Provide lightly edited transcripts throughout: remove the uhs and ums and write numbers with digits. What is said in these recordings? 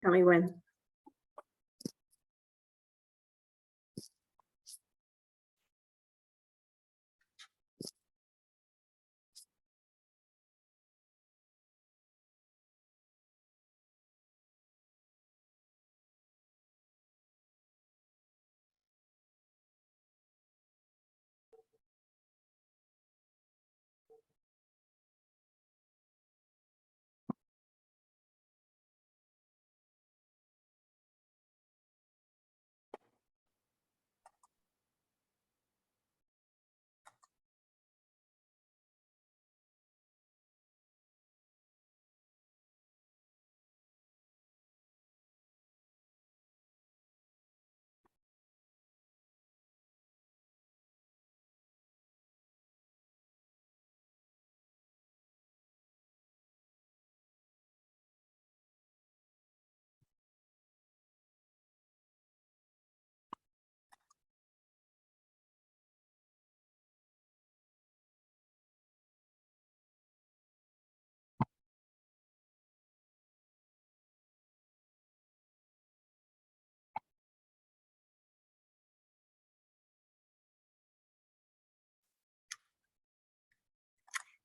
Tell me when.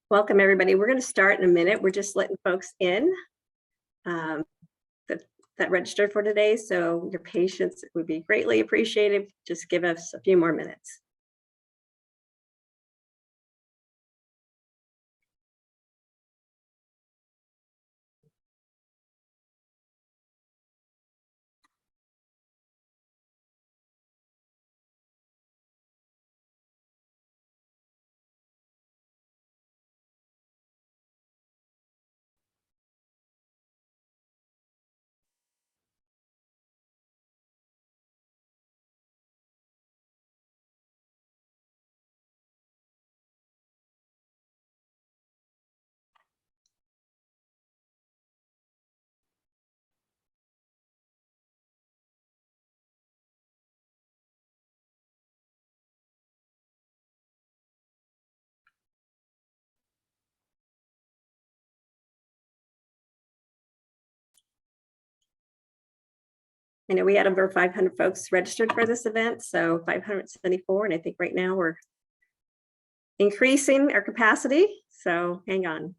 Welcome, everybody. We're going to start in a minute. We're just letting folks in that registered for today. So your patience would be greatly appreciated. Just give us a few more minutes. I know we had over 500 folks registered for this event, so 574, and I think right now we're increasing our capacity, so hang on.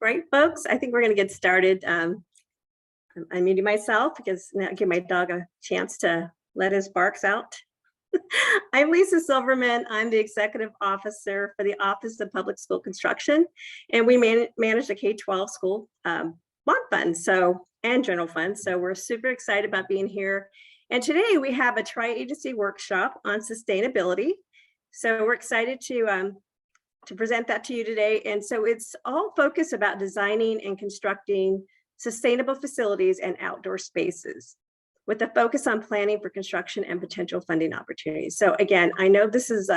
Right, folks, I think we're going to get started. I'm muting myself because now give my dog a chance to let his barks out. I'm Lisa Silverman. I'm the Executive Officer for the Office of Public School Construction, and we manage the K-12 school bond fund and general fund. So we're super excited about being here. And today we have a tri-agency workshop on sustainability. So we're excited to present that to you today. And so it's all focused about designing and constructing sustainable facilities and outdoor spaces with a focus on planning for construction and potential funding opportunities. So again, I know this is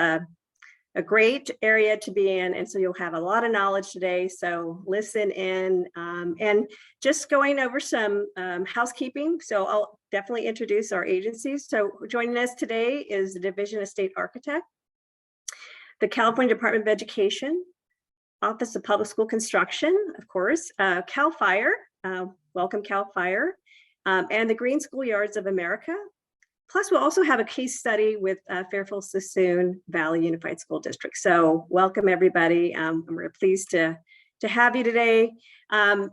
a great area to be in. And so you'll have a lot of knowledge today. So listen in, and just going over some housekeeping. So I'll definitely introduce our agencies. So joining us today is the Division of State Architect, the California Department of Education, Office of Public School Construction, of course, CAL FIRE, welcome CAL FIRE, and the Green Schoolyards of America. Plus, we'll also have a case study with Fairfield-Sassoon Valley Unified School District. So welcome, everybody. I'm really pleased to have you today.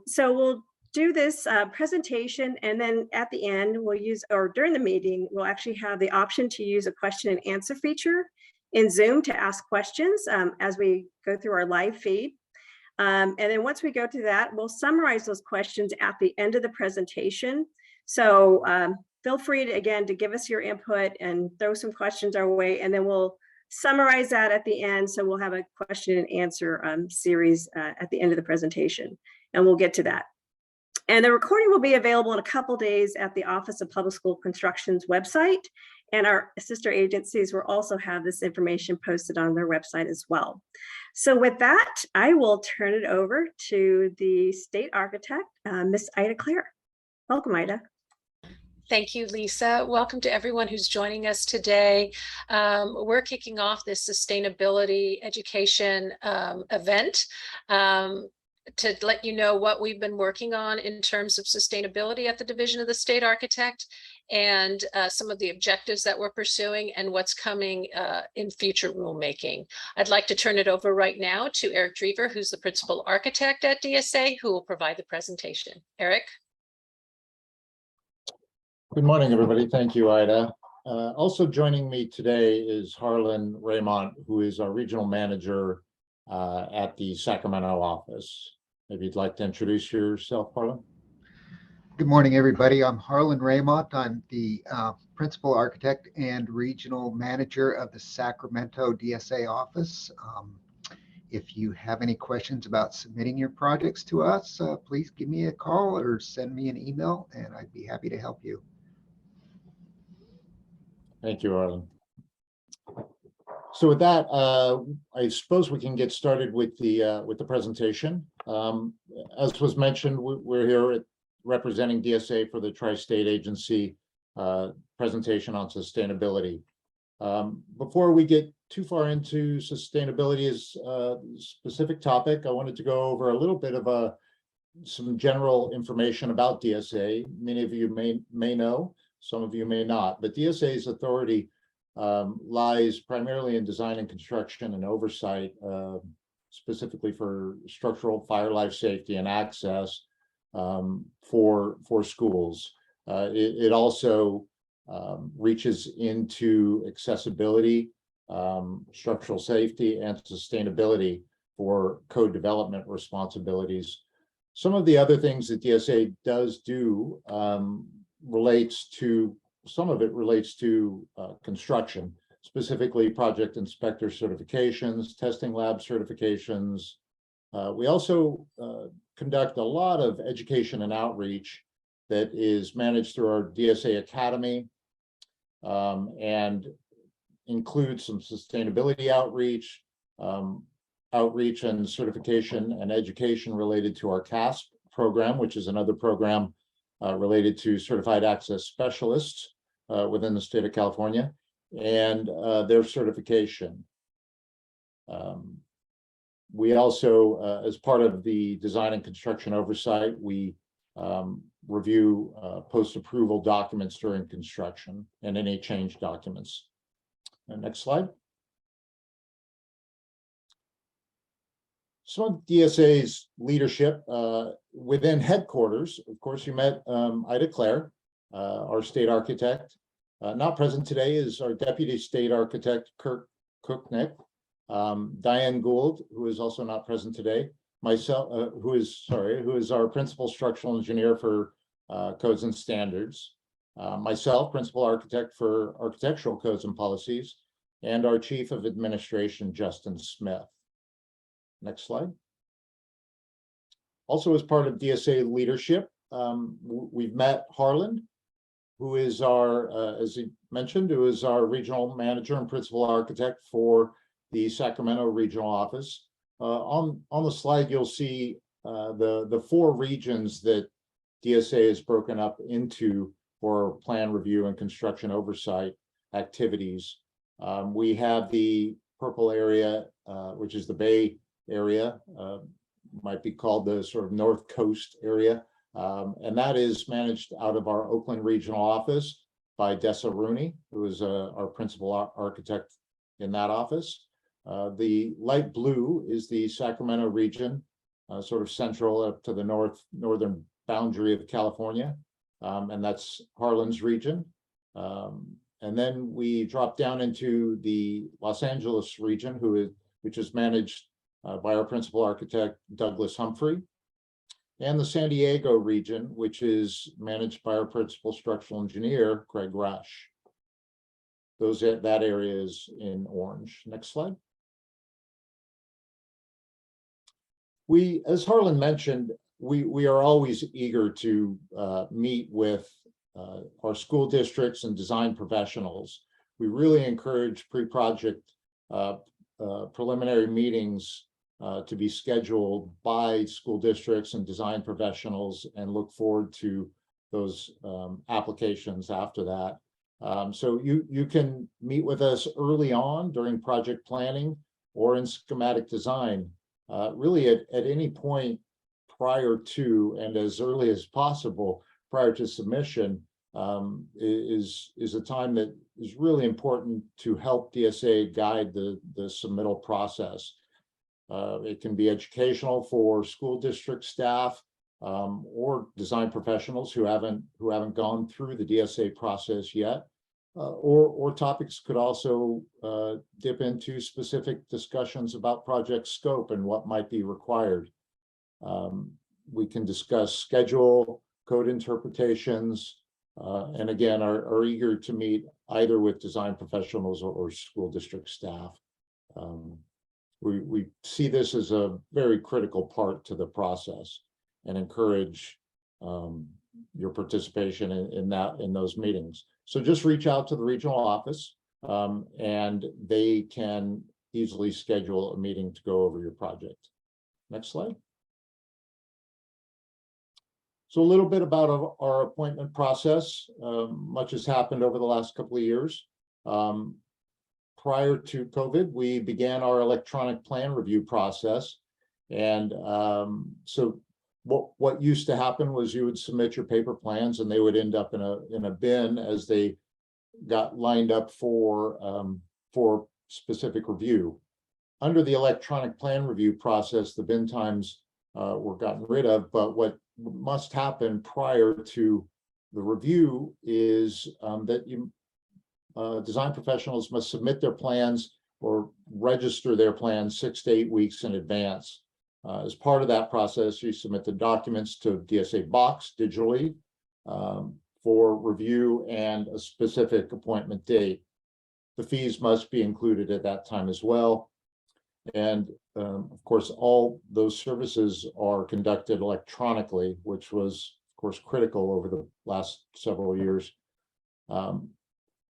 So we'll do this presentation, and then at the end, we'll use, or during the meeting, we'll actually have the option to use a question and answer feature in Zoom to ask questions as we go through our live feed. And then once we go to that, we'll summarize those questions at the end of the presentation. So feel free to, again, to give us your input and throw some questions our way, and then we'll summarize that at the end. So we'll have a question and answer series at the end of the presentation, and we'll get to that. And the recording will be available in a couple days at the Office of Public School Construction's website, and our sister agencies will also have this information posted on their website as well. So with that, I will turn it over to the state architect, Miss Ida Clare. Welcome, Ida. Thank you, Lisa. Welcome to everyone who's joining us today. We're kicking off this sustainability education event to let you know what we've been working on in terms of sustainability at the Division of the State Architect, and some of the objectives that we're pursuing and what's coming in future rulemaking. I'd like to turn it over right now to Eric Drever, who's the principal architect at DSA, who will provide the presentation. Eric? Good morning, everybody. Thank you, Ida. Also joining me today is Harlan Raymond, who is our regional manager at the Sacramento office. Maybe you'd like to introduce yourself, Harlan? Good morning, everybody. I'm Harlan Raymond. I'm the principal architect and regional manager of the Sacramento DSA office. If you have any questions about submitting your projects to us, please give me a call or send me an email, and I'd be happy to help you. Thank you, Harlan. So with that, I suppose we can get started with the presentation. As was mentioned, we're here representing DSA for the Tri-State Agency presentation on sustainability. Before we get too far into sustainability as a specific topic, I wanted to go over a little bit of some general information about DSA. Many of you may know, some of you may not, but DSA's authority lies primarily in design and construction and oversight, specifically for structural, fire, life safety, and access for schools. It also reaches into accessibility, structural safety, and sustainability for code development responsibilities. Some of the other things that DSA does do some of it relates to construction, specifically project inspector certifications, testing lab certifications. We also conduct a lot of education and outreach that is managed through our DSA Academy, and includes some sustainability outreach, and certification and education related to our CASP program, which is another program related to certified access specialists within the state of California, and their certification. We also, as part of the design and construction oversight, we review post-approval documents during construction and any change documents. Next slide. Some of DSA's leadership within headquarters, of course, you met Ida Clare, our state architect. Not present today is our deputy state architect, Kirk Cooknick, Diane Gould, who is also not present today, myself, who is our principal structural engineer for codes and standards, myself, principal architect for architectural codes and policies, and our chief of administration, Justin Smith. Next slide. Also, as part of DSA leadership, we've met Harlan, who is our, as he mentioned, who is our regional manager and principal architect for the Sacramento Regional Office. On the slide, you'll see the 4 regions that DSA is broken up into for plan review and construction oversight activities. We have the purple area, which is the Bay area, might be called the sort of North Coast area. And that is managed out of our Oakland Regional Office by Dessa Rooney, who is our principal architect in that office. The light blue is the Sacramento region, sort of central up to the northern boundary of California, and that's Harlan's region. And then we drop down into the Los Angeles region, which is managed by our principal architect, Douglas Humphrey, and the San Diego region, which is managed by our principal structural engineer, Craig Rush. That area is in orange. Next slide. As Harlan mentioned, we are always eager to meet with our school districts and design professionals. We really encourage pre-project preliminary meetings to be scheduled by school districts and design professionals, and look forward to those applications after that. So you can meet with us early on during project planning or in schematic design, really at any point prior to and as early as possible prior to submission. Is a time that is really important to help DSA guide the submittal process. It can be educational for school district staff or design professionals who haven't gone through the DSA process yet, or topics could also dip into specific discussions about project scope and what might be required. We can discuss schedule, code interpretations, and again, are eager to meet either with design professionals or school district staff. We see this as a very critical part to the process and encourage your participation in those meetings. So just reach out to the regional office and they can easily schedule a meeting to go over your project. Next slide. So a little bit about our appointment process. Much has happened over the last couple of years. Prior to COVID, we began our electronic plan review process. And so what used to happen was you would submit your paper plans and they would end up in a bin as they got lined up for specific review. Under the electronic plan review process, the bin times were gotten rid of, but what must happen prior to the review is that design professionals must submit their plans or register their plans 6 to 8 weeks in advance. As part of that process, you submit the documents to DSA Box digitally for review and a specific appointment date. The fees must be included at that time as well. And of course, all those services are conducted electronically, which was, of course, critical over the last several years.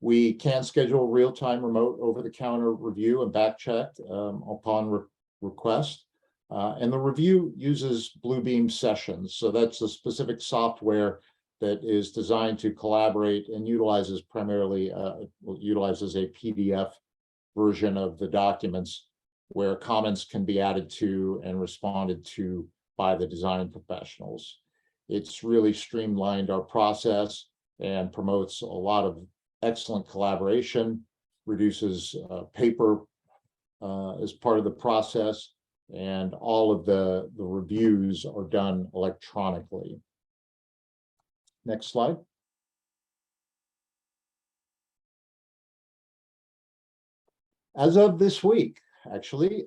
We can schedule real-time remote over-the-counter review and back check upon request. And the review uses Bluebeam sessions. So that's a specific software that is designed to collaborate and utilizes primarily utilizes a PDF version of the documents where comments can be added to and responded to by the design professionals. It's really streamlined our process and promotes a lot of excellent collaboration, reduces paper as part of the process, and all of the reviews are done electronically. Next slide. As of this week, actually,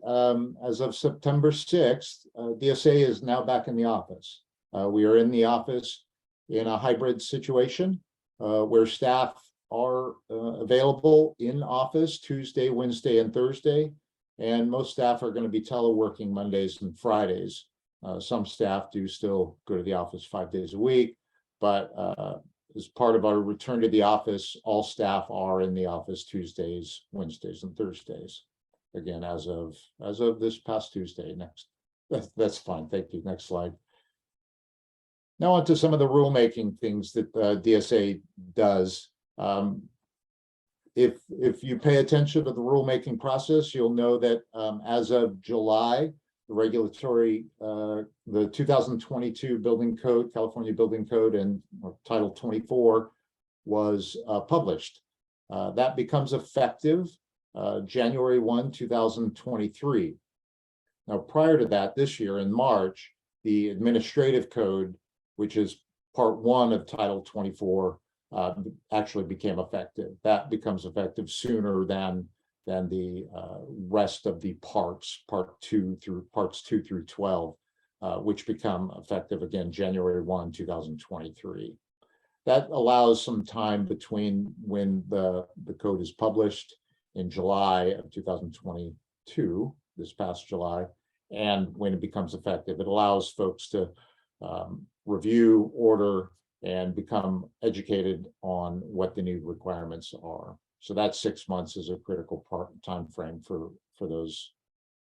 as of September 6th, DSA is now back in the office. We are in the office in a hybrid situation where staff are available in office Tuesday, Wednesday, and Thursday, and most staff are going to be teleworking Mondays and Fridays. Some staff do still go to the office 5 days a week, but as part of our return to the office, all staff are in the office Tuesdays, Wednesdays, and Thursdays. again, as of this past Tuesday. That's fine. Thank you. Next slide. Now on to some of the rulemaking things that DSA does. If you pay attention to the rulemaking process, you'll know that as of July, the regulatory, the 2022 Building Code, California Building Code, and Title 24 was published. That becomes effective January 1, 2023. Now, prior to that, this year in March, the Administrative Code, which is Part 1 of Title 24, actually became effective. That becomes effective sooner than the rest of the parts, parts 2 through 12, which become effective again January 1, 2023. That allows some time between when the code is published in July of 2022, this past July, and when it becomes effective. It allows folks to review, order, and become educated on what the new requirements are. So that 6 months is a critical time frame for those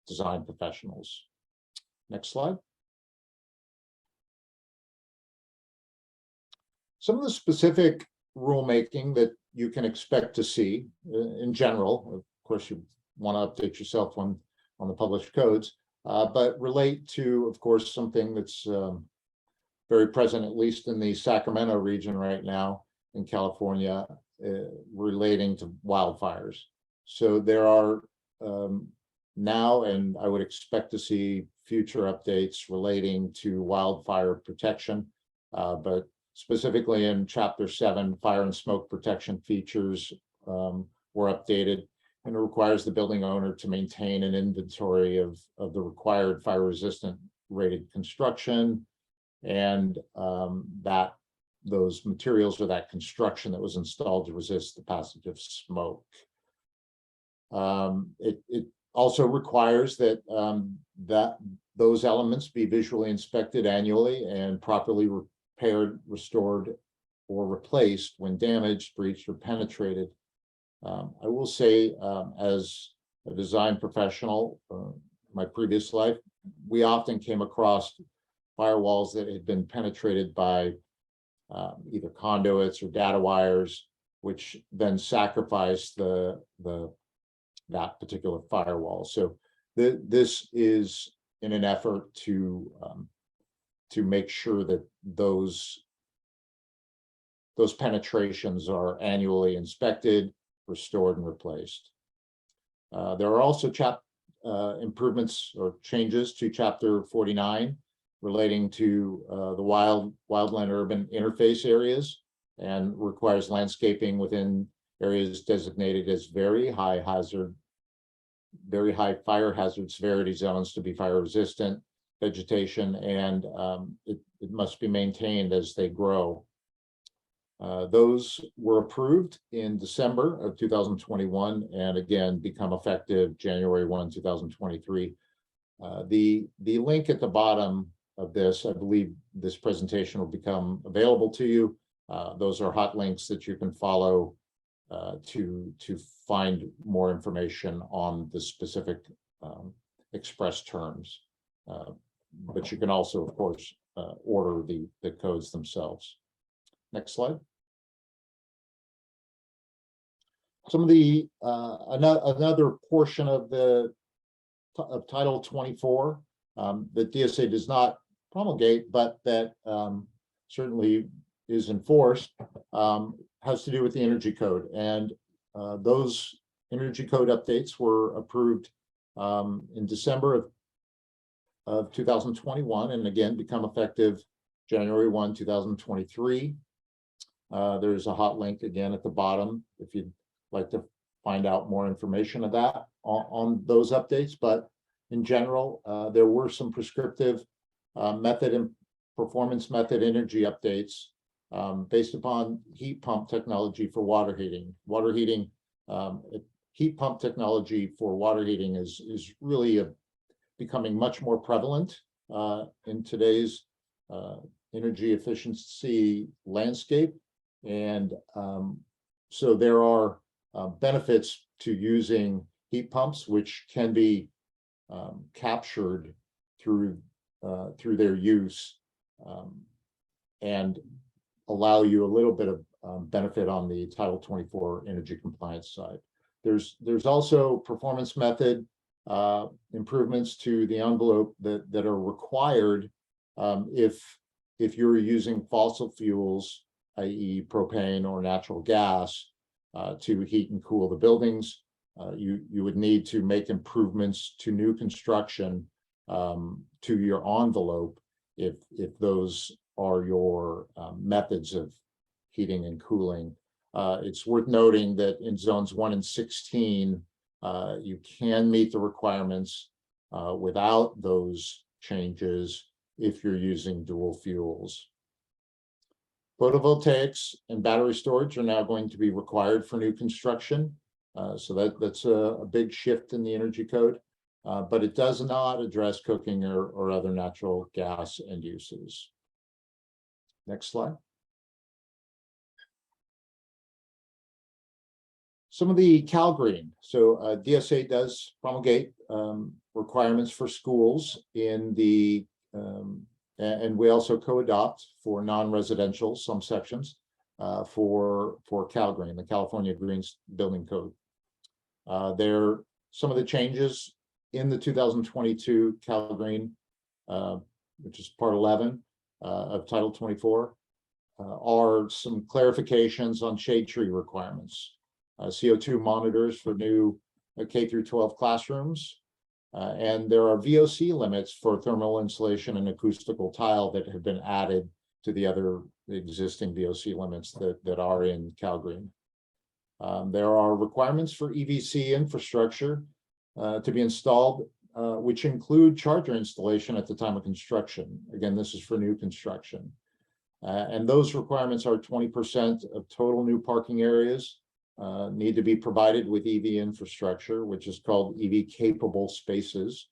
design professionals. Next slide. Some of the specific rulemaking that you can expect to see in general, of course, you want to update yourself on the published codes, but relate to, of course, something that's very present, at least in the Sacramento region right now in California, relating to wildfires. So there are now, and I would expect to see future updates relating to wildfire protection, but specifically in Chapter 7, fire and smoke protection features were updated, and it requires the building owner to maintain an inventory of the required fire-resistant rated construction, and that those materials or that construction that was installed to resist the passage of smoke. It also requires that those elements be visually inspected annually and properly repaired, restored, or replaced when damaged, breached, or penetrated. I will say, as a design professional, my previous life, we often came across firewalls that had been penetrated by either conduits or data wires, which then sacrificed that particular firewall. So this is in an effort to make sure that those penetrations are annually inspected, restored, and replaced. There are also improvements or changes to Chapter 49 relating to the wildland urban interface areas, and requires landscaping within areas designated as very high fire hazard severity zones to be fire resistant vegetation, and it must be maintained as they grow. Those were approved in December of 2021 and again become effective January 1, 2023. The link at the bottom of this, I believe this presentation will become available to you. Those are hot links that you can follow to find more information on the specific express terms. But you can also, of course, order the codes themselves. Next slide. Some of the another portion of Title 24 that DSA does not promulgate, but that certainly is enforced, has to do with the Energy Code. And those Energy Code updates were approved in December of 2021, and again become effective January 1, 2023. There's a hot link again at the bottom if you'd like to find out more information of that on those updates. But in general, there were some prescriptive method and performance method energy updates based upon heat pump technology for water heating. Heat pump technology for water heating is really becoming much more prevalent in today's energy efficiency landscape. And so there are benefits to using heat pumps, which can be captured through their use, and allow you a little bit of benefit on the Title 24 energy compliance side. There's also performance method improvements to the envelope that are required if you're using fossil fuels, i.e. propane or natural gas, to heat and cool the buildings. You would need to make improvements to new construction to your envelope if those are your methods of heating and cooling. It's worth noting that in zones 1 and 16, you can meet the requirements without those changes if you're using dual fuels. Photovoltaics and battery storage are now going to be required for new construction. So that's a big shift in the energy code, but it does not address cooking or other natural gas end uses. Next slide. Some of the CalGreen. So DSA does promulgate requirements for schools in the, and we also co-adopt for non-residential, some sections, for CalGreen, the California Green Building Code. There, some of the changes in the 2022 CalGreen, which is part 11 of Title 24, are some clarifications on shade tree requirements, CO2 monitors for new K through 12 classrooms, and there are VOC limits for thermal insulation and acoustical tile that have been added to the other existing VOC limits that are in CalGreen. There are requirements for EVC infrastructure to be installed, which include charger installation at the time of construction. Again, this is for new construction. And those requirements are 20% of total new parking areas need to be provided with EV infrastructure, which is called EV capable spaces.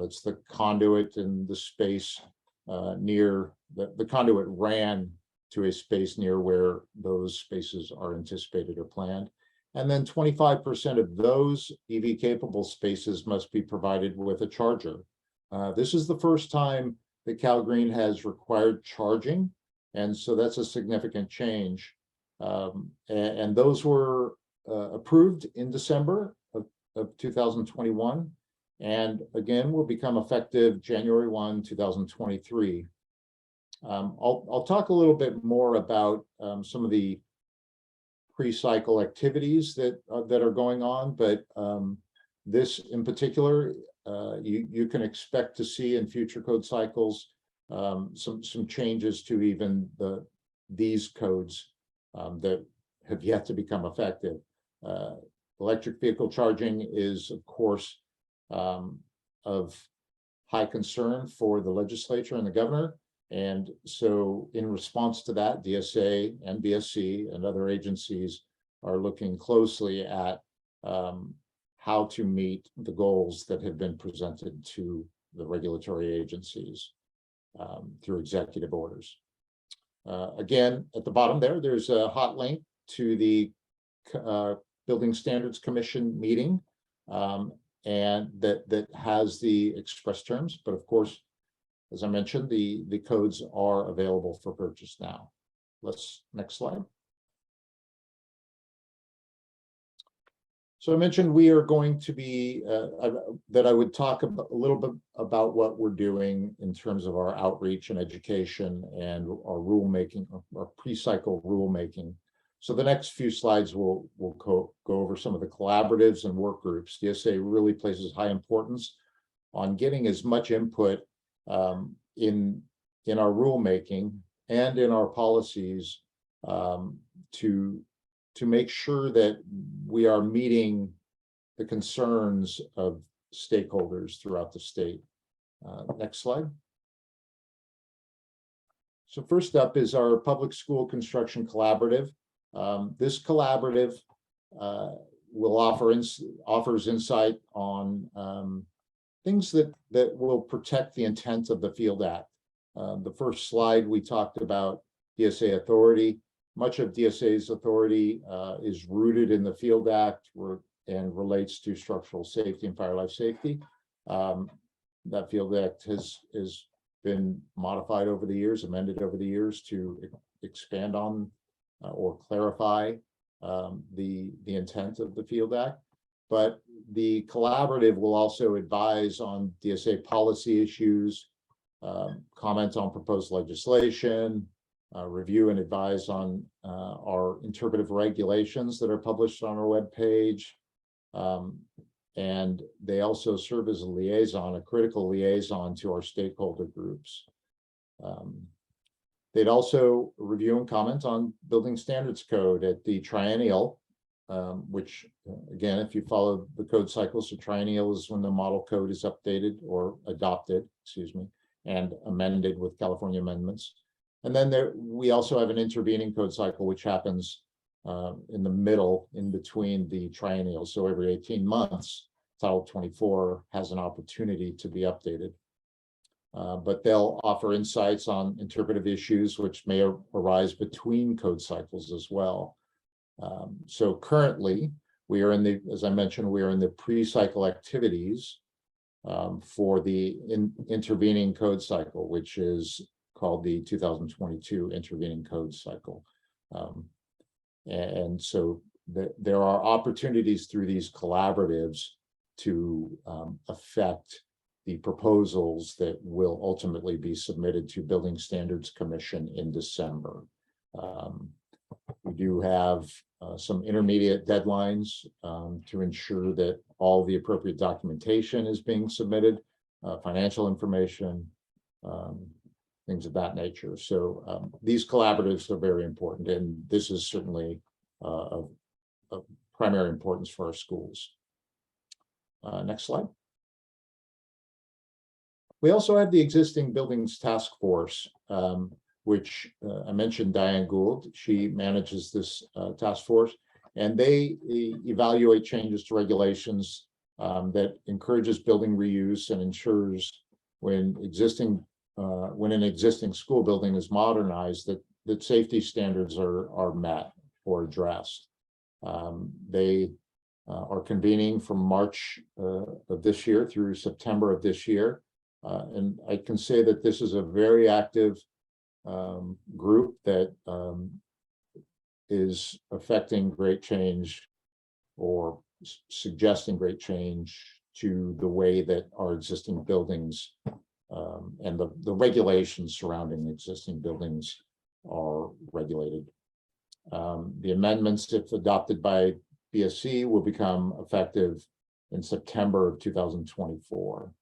It's the conduit and the space near, the conduit ran to a space near where those spaces are anticipated or planned. And then 25% of those EV capable spaces must be provided with a charger. This is the first time that CalGreen has required charging, and so that's a significant change. And those were approved in December of 2021, and again will become effective January 1, 2023. I'll talk a little bit more about some of the pre-cycle activities that are going on, but this in particular, you can expect to see in future code cycles some changes to even these codes that have yet to become effective. Electric vehicle charging is, of course, of high concern for the legislature and the governor. And so in response to that, DSA, NBSC, and other agencies are looking closely at how to meet the goals that have been presented to the regulatory agencies through executive orders. Again, at the bottom there's a hot link to the Building Standards Commission meeting, and that has the express terms, but of course, as I mentioned, the codes are available for purchase now. Next slide. So I mentioned we are going to be, that I would talk a little bit about what we're doing in terms of our outreach and education and our rulemaking, our pre-cycle rulemaking. So the next few slides will go over some of the collaboratives and work groups. DSA really places high importance on getting as much input in our rulemaking and in our policies to make sure that we are meeting the concerns of stakeholders throughout the state. Next slide. So first up is our Public School Construction Collaborative. This collaborative offers insight on things that will protect the intent of the Field Act. The first slide we talked about DSA authority. Much of DSA's authority is rooted in the Field Act, and relates to structural safety and fire life safety. That Field Act has been modified over the years, amended over the years to expand on or clarify the intent of the Field Act. But the collaborative will also advise on DSA policy issues, comment on proposed legislation, review and advise on our interpretive regulations that are published on our webpage. And they also serve as a liaison, a critical liaison to our stakeholder groups. They'd also review and comment on Building Standards Code at the triennial, which again, if you follow the code cycles, the triennial is when the model code is updated or adopted, excuse me, and amended with California amendments. And then we also have an intervening code cycle, which happens in the middle, in between the triennials. So every 18 months, Title 24 has an opportunity to be updated. But they'll offer insights on interpretive issues which may arise between code cycles as well. So currently, we are in the, as I mentioned, we are in the pre-cycle activities for the intervening code cycle, which is called the 2022 intervening code cycle. And so there are opportunities through these collaboratives to affect the proposals that will ultimately be submitted to Building Standards Commission in December. We do have some intermediate deadlines to ensure that all the appropriate documentation is being submitted, financial information, things of that nature. So these collaboratives are very important, and this is certainly of primary importance for our schools. Next slide. We also have the existing Buildings Task Force, which I mentioned Diane Gould. She manages this task force, and they evaluate changes to regulations that encourages building reuse and ensures when an existing school building is modernized, that safety standards are met or addressed. They are convening from March of this year through September of this year. And I can say that this is a very active group that is affecting great change or suggesting great change to the way that our existing buildings and the regulations surrounding existing buildings are regulated. The amendments, if adopted by BSC, will become effective in September of 2024,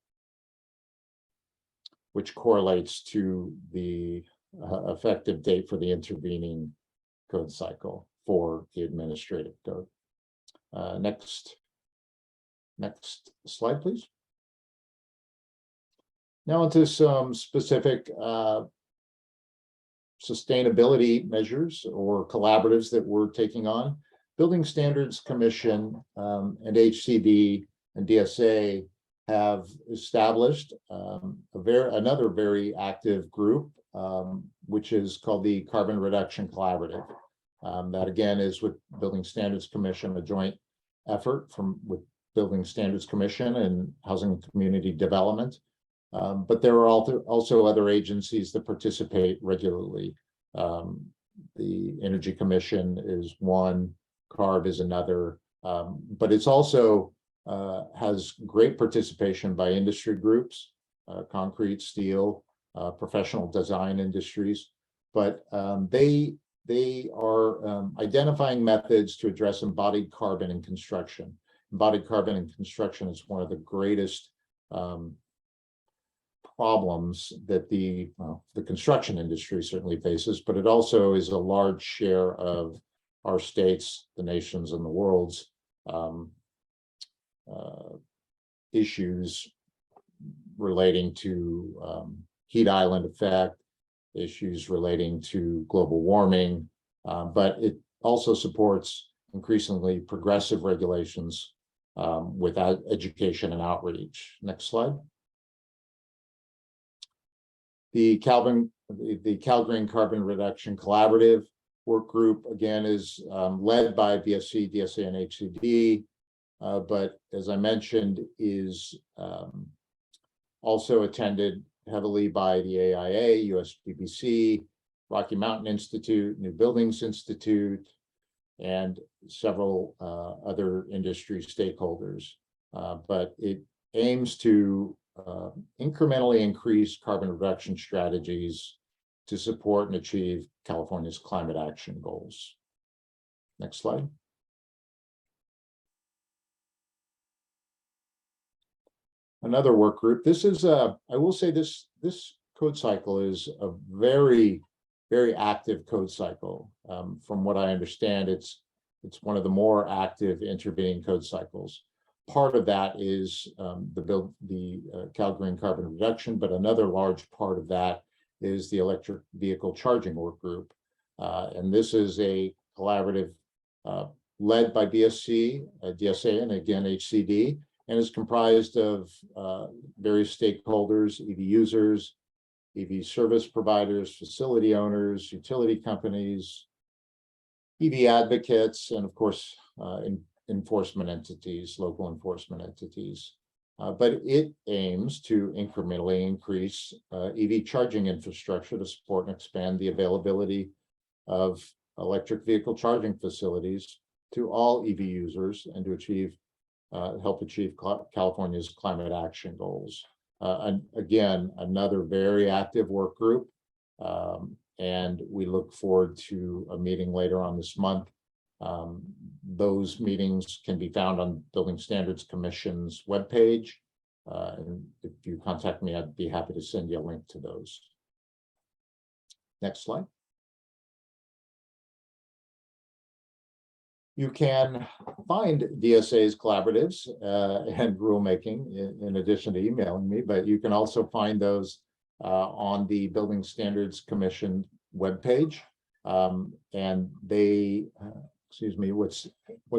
which correlates to the effective date for the intervening code cycle for the administrative code. Next slide, please. Now into some specific sustainability measures or collaboratives that we're taking on. Building Standards Commission and HCD and DSA have established another very active group, which is called the Carbon Reduction Collaborative. That again is with Building Standards Commission, a joint effort with Building Standards Commission and Housing and Community Development. But there are also other agencies that participate regularly. The Energy Commission is one, CARB is another, but it's also has great participation by industry groups, concrete, steel, professional design industries, but they are identifying methods to address embodied carbon in construction. Embodied carbon in construction is one of the greatest problems that the construction industry certainly faces, but it also is a large share of our states, the nations, and the world's issues relating to heat island effect, issues relating to global warming, but it also supports increasingly progressive regulations without education and outreach. Next slide. The CalGreen Carbon Reduction Collaborative work group, again, is led by BSC, DSA, and HCD. but as I mentioned, is also attended heavily by the AIA, USPBC, Rocky Mountain Institute, New Buildings Institute, and several other industry stakeholders. But it aims to incrementally increase carbon reduction strategies to support and achieve California's climate action goals. Next slide. Another work group. This is I will say this code cycle is a very active code cycle. From what I understand, it's one of the more active intervening code cycles. Part of that is the Cal Green carbon reduction, but another large part of that is the electric vehicle charging work group. And this is a collaborative led by BSC, DSA, and again, HCD, and is comprised of various stakeholders, EV users, EV service providers, facility owners, utility companies, EV advocates, and of course, enforcement entities, local enforcement entities. But it aims to incrementally increase EV charging infrastructure to support and expand the availability of electric vehicle charging facilities to all EV users and to help achieve California's climate action goals. And again, another very active work group. And we look forward to a meeting later on this month. Those meetings can be found on Building Standards Commission's webpage. And if you contact me, I'd be happy to send you a link to those. Next slide. You can find DSA's collaboratives and rulemaking in addition to emailing me, but you can also find those on the Building Standards Commission webpage. And they, excuse me, what's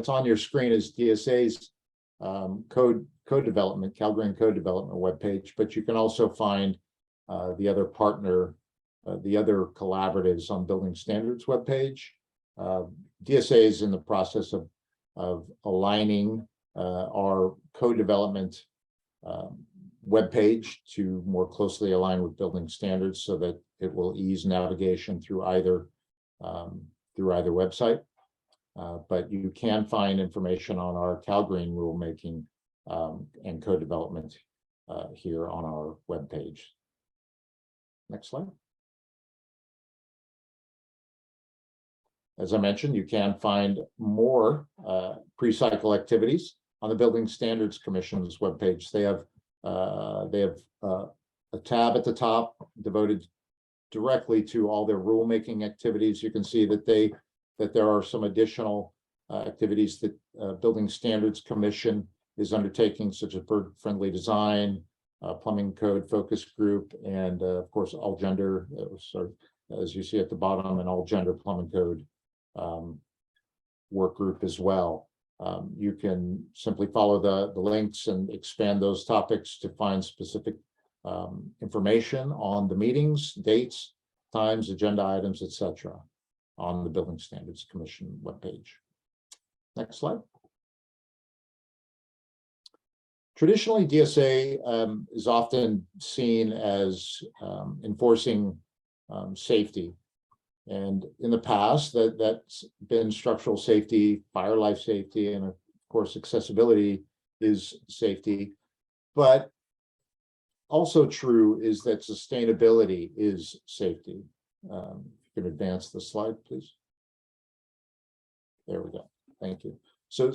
on your screen is DSA's code development, Cal Green code development webpage, but you can also find the other collaboratives on Building Standards webpage. DSA is in the process of aligning our code development webpage to more closely align with building standards so that it will ease navigation through either website. But you can find information on our Cal Green rulemaking and code development here on our webpage. Next slide. As I mentioned, you can find more pre-cycle activities on the Building Standards Commission's webpage. They have a tab at the top devoted directly to all their rulemaking activities. You can see that there are some additional activities that Building Standards Commission is undertaking, such as bird-friendly design, plumbing code focus group, and of course, all gender. As you see at the bottom, an all gender plumbing code work group as well. You can simply follow the links and expand those topics to find specific information on the meetings, dates, times, agenda items, etc. on the Building Standards Commission webpage. Next slide. Traditionally, DSA is often seen as enforcing safety. And in the past, that's been structural safety, fire life safety, and of course, accessibility is safety. But also true is that sustainability is safety. You can advance the slide, please. There we go. Thank you. So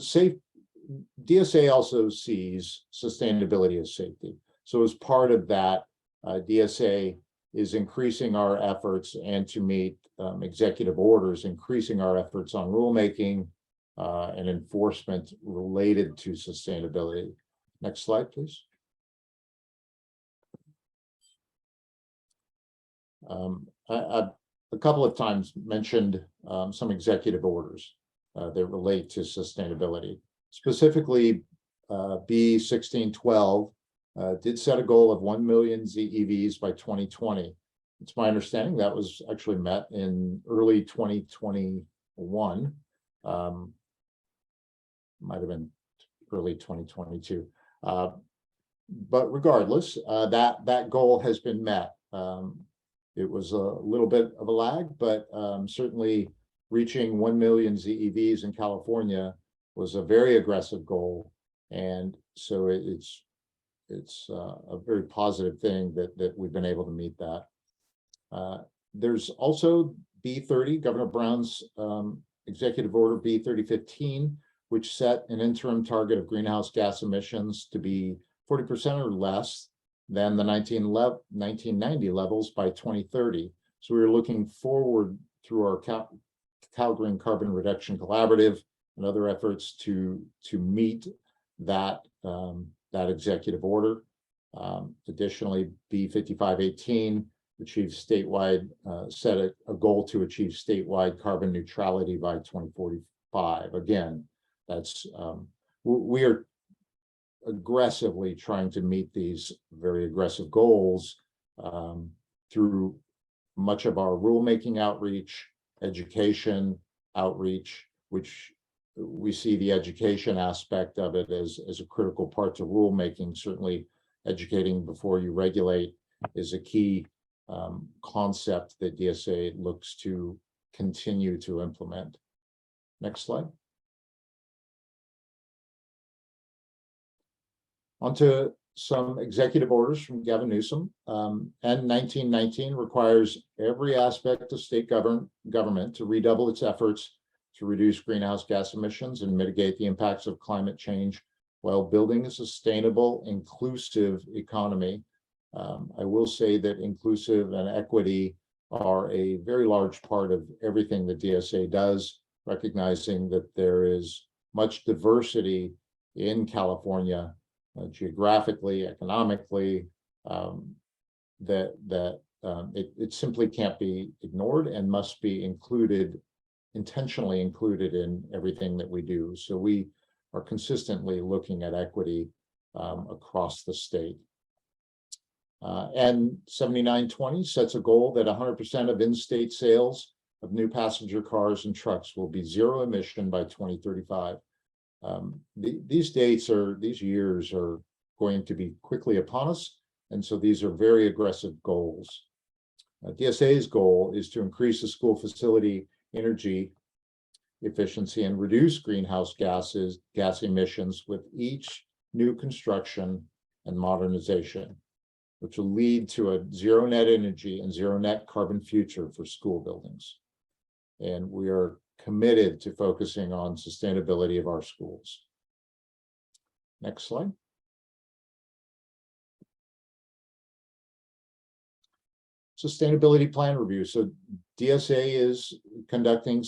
DSA also sees sustainability as safety. So as part of that, DSA is increasing our efforts, and to meet executive orders, increasing our efforts on rulemaking and enforcement related to sustainability. Next slide, please. I've a couple of times mentioned some executive orders that relate to sustainability. Specifically, B 1612 did set a goal of 1 million ZEVs by 2020. It's my understanding that was actually met in early 2021. Might have been early 2022. But regardless, that goal has been met. It was a little bit of a lag, but certainly reaching 1 million ZEVs in California was a very aggressive goal, and so it's a very positive thing that we've been able to meet that. There's also B30, Governor Brown's Executive Order B 3015, which set an interim target of greenhouse gas emissions to be 40% or less than the 1990 levels by 2030. So we were looking forward through our Cal Green Carbon Reduction Collaborative and other efforts to meet that that executive order. Additionally, B 5518 achieves statewide, set a goal to achieve statewide carbon neutrality by 2045. Again, that's we are aggressively trying to meet these very aggressive goals through much of our rulemaking outreach, education outreach, which we see the education aspect of it as a critical part to rulemaking. Certainly, educating before you regulate is a key concept that DSA looks to continue to implement. Next slide. Onto some executive orders from Gavin Newsom. And 1919 requires every aspect of state government to redouble its efforts to reduce greenhouse gas emissions and mitigate the impacts of climate change while building a sustainable, inclusive economy. I will say that inclusive and equity are a very large part of everything that DSA does, recognizing that there is much diversity in California, geographically, economically, it simply can't be ignored and must be included, intentionally included in everything that we do. So we are consistently looking at equity across the state. And 7920 sets a goal that 100% of in-state sales of new passenger cars and trucks will be zero emission by 2035. These years are going to be quickly upon us, and so these are very aggressive goals. DSA's goal is to increase the school facility energy efficiency and reduce greenhouse gas emissions with each new construction and modernization, which will lead to a zero net energy and zero net carbon future for school buildings. And we are committed to focusing on sustainability of our schools. Next slide. Sustainability plan review. So DSA is conducting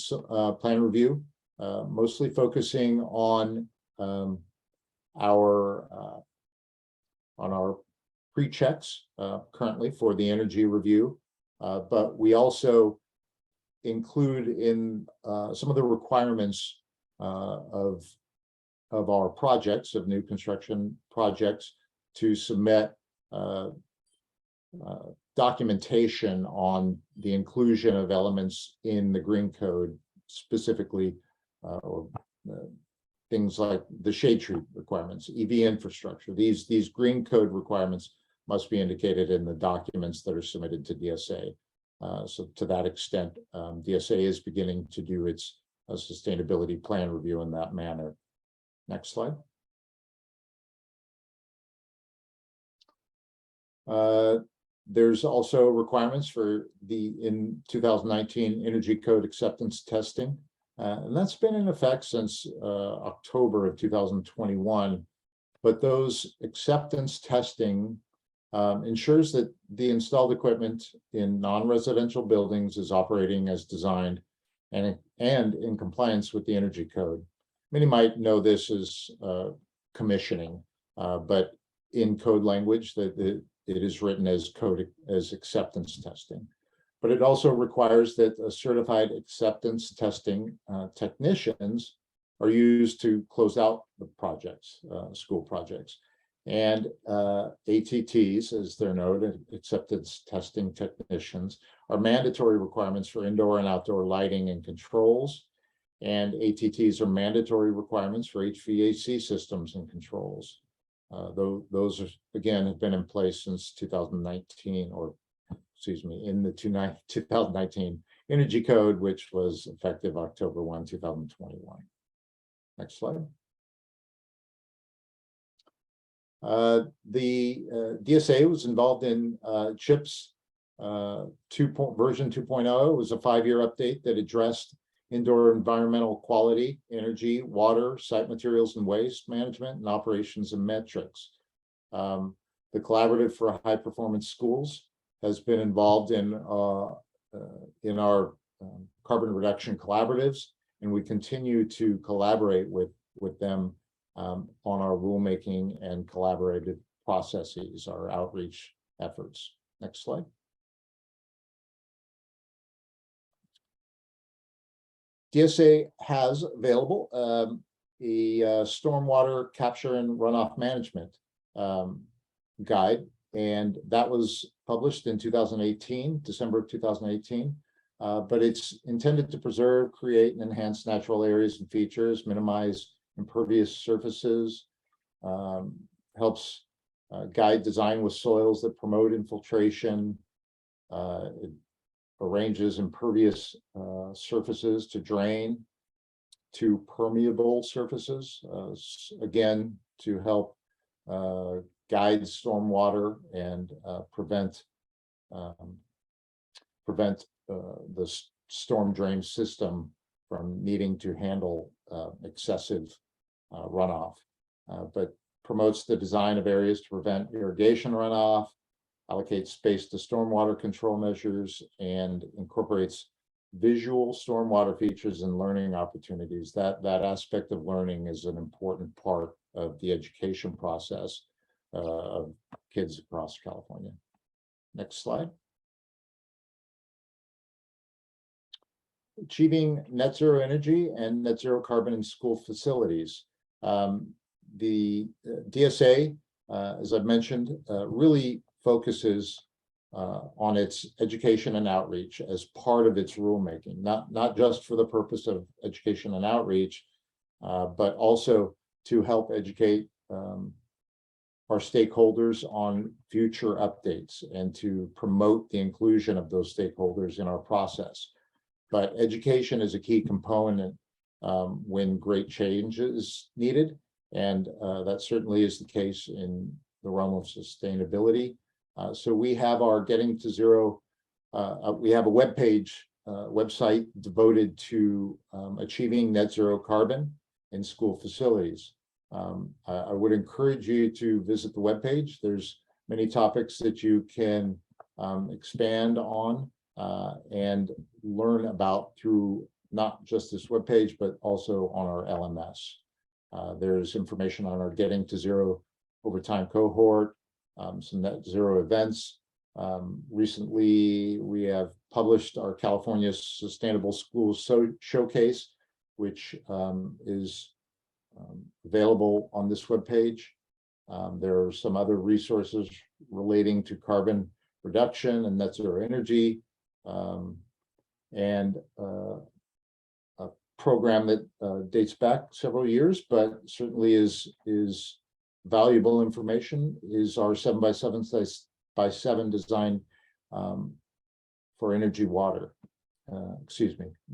plan review, mostly focusing on our pre-checks currently for the energy review, but we also include in some of the requirements of our projects, of new construction projects, to submit documentation on the inclusion of elements in the green code, specifically things like the shade tree requirements, EV infrastructure. These green code requirements must be indicated in the documents that are submitted to DSA. So to that extent, DSA is beginning to do its sustainability plan review in that manner. Next slide. There's also requirements for in 2019 Energy Code acceptance testing, and that's been in effect since October of 2021. But those acceptance testing ensures that the installed equipment in non-residential buildings is operating as designed and in compliance with the Energy Code. Many might know this as commissioning, but in code language that it is written as acceptance testing. But it also requires that certified acceptance testing technicians are used to close out the projects, school projects. And ATTs, as they're known, acceptance testing technicians, are mandatory requirements for indoor and outdoor lighting and controls. and ATTs are mandatory requirements for HVAC systems and controls. Those are, again, have been in place since 2019, or excuse me, in the 2019 Energy Code, which was effective October 1, 2021. Next slide. The DSA was involved in CHIPS version 2.0. It was a 5-year update that addressed indoor environmental quality, energy, water, site materials and waste management, and operations and metrics. The Collaborative for High Performance Schools has been involved in our carbon reduction collaboratives, and we continue to collaborate with them on our rulemaking and collaborative processes, our outreach efforts. Next slide. DSA has available a stormwater capture and runoff management guide, and that was published in 2018, December of 2018. But it's intended to preserve, create, and enhance natural areas and features, minimize impervious surfaces, helps guide design with soils that promote infiltration. It arranges impervious surfaces to drain to permeable surfaces, again, to help guide stormwater and prevent the storm drain system from needing to handle excessive runoff, but promotes the design of areas to prevent irrigation runoff, allocates space to stormwater control measures, and incorporates visual stormwater features and learning opportunities. That aspect of learning is an important part of the education process of kids across California. Next slide. Achieving net zero energy and net zero carbon in school facilities. The DSA, as I've mentioned, really focuses on its education and outreach as part of its rulemaking, not just for the purpose of education and outreach, but also to help educate our stakeholders on future updates and to promote the inclusion of those stakeholders in our process. But education is a key component when great change is needed, and that certainly is the case in the realm of sustainability. So we have our Getting to Zero, we have a website devoted to achieving net zero carbon in school facilities. I would encourage you to visit the webpage. There's many topics that you can expand on and learn about through not just this webpage, but also on our LMS. There's information on our Getting to Zero Overtime cohort, some net zero events. Recently, we have published our California Sustainable Schools Showcase, which is available on this webpage. There are some other resources relating to carbon reduction and net zero energy, and a program that dates back several years, but certainly is valuable information, is our 7x7 design for energy water.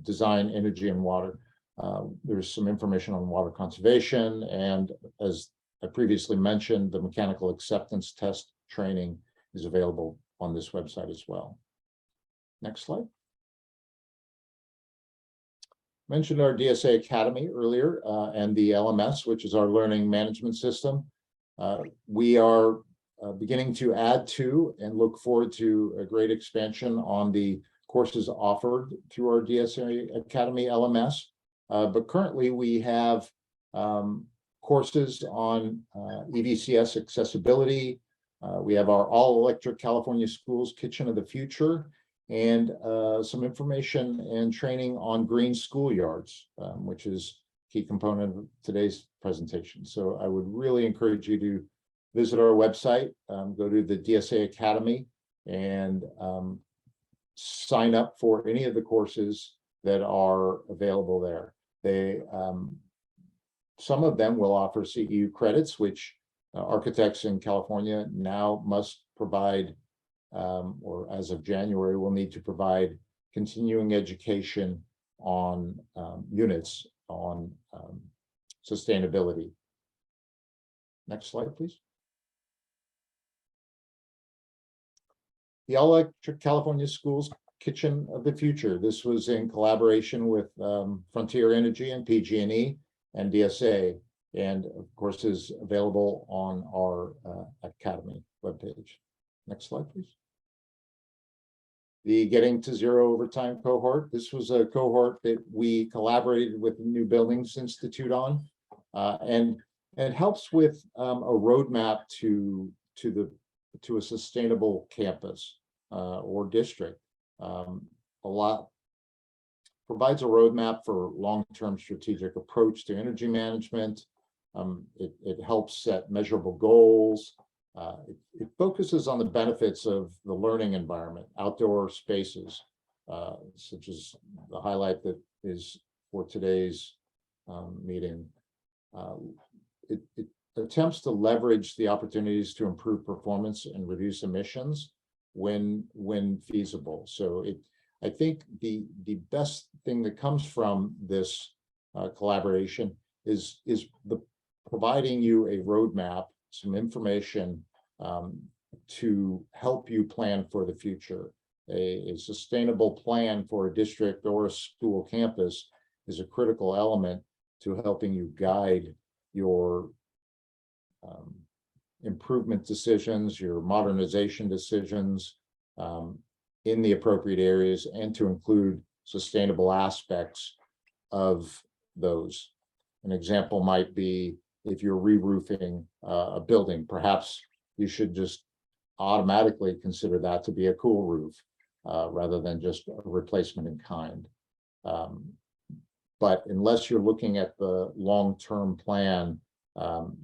Design, energy, and water. There's some information on water conservation, and as I previously mentioned, the mechanical acceptance test training is available on this website as well. Next slide. Mentioned our DSA Academy earlier, and the LMS, which is our learning management system. We are beginning to add to and look forward to a great expansion on the courses offered through our DSA Academy LMS. But currently we have courses on EVCS accessibility. We have our all-electric California Schools Kitchen of the Future, and some information and training on green schoolyards, which is a key component of today's presentation. So I would really encourage you to visit our website, go to the DSA Academy, and sign up for any of the courses that are available there. They some of them will offer CEU credits, which architects in California now must provide, or as of January, will need to provide continuing education on units on sustainability. Next slide, please. The All Electric California Schools Kitchen of the Future. This was in collaboration with Frontier Energy and PG&E and DSA, and of course is available on our Academy webpage. Next slide, please. The Getting to Zero Overtime cohort. This was a cohort that we collaborated with the New Buildings Institute on, and it helps with a roadmap to a sustainable campus or district. Provides a roadmap for long-term strategic approach to energy management. It helps set measurable goals. It focuses on the benefits of the learning environment, outdoor spaces, such as the highlight that is for today's meeting. It attempts to leverage the opportunities to improve performance and reduce emissions when feasible. So I think the best thing that comes from this collaboration is providing you a roadmap, some information to help you plan for the future. A sustainable plan for a district or a school campus is a critical element to helping you guide your improvement decisions, your modernization decisions in the appropriate areas, and to include sustainable aspects of those. An example might be if you're re-roofing a building, perhaps you should just automatically consider that to be a cool roof rather than just a replacement in kind. But unless you're looking at the long-term plan,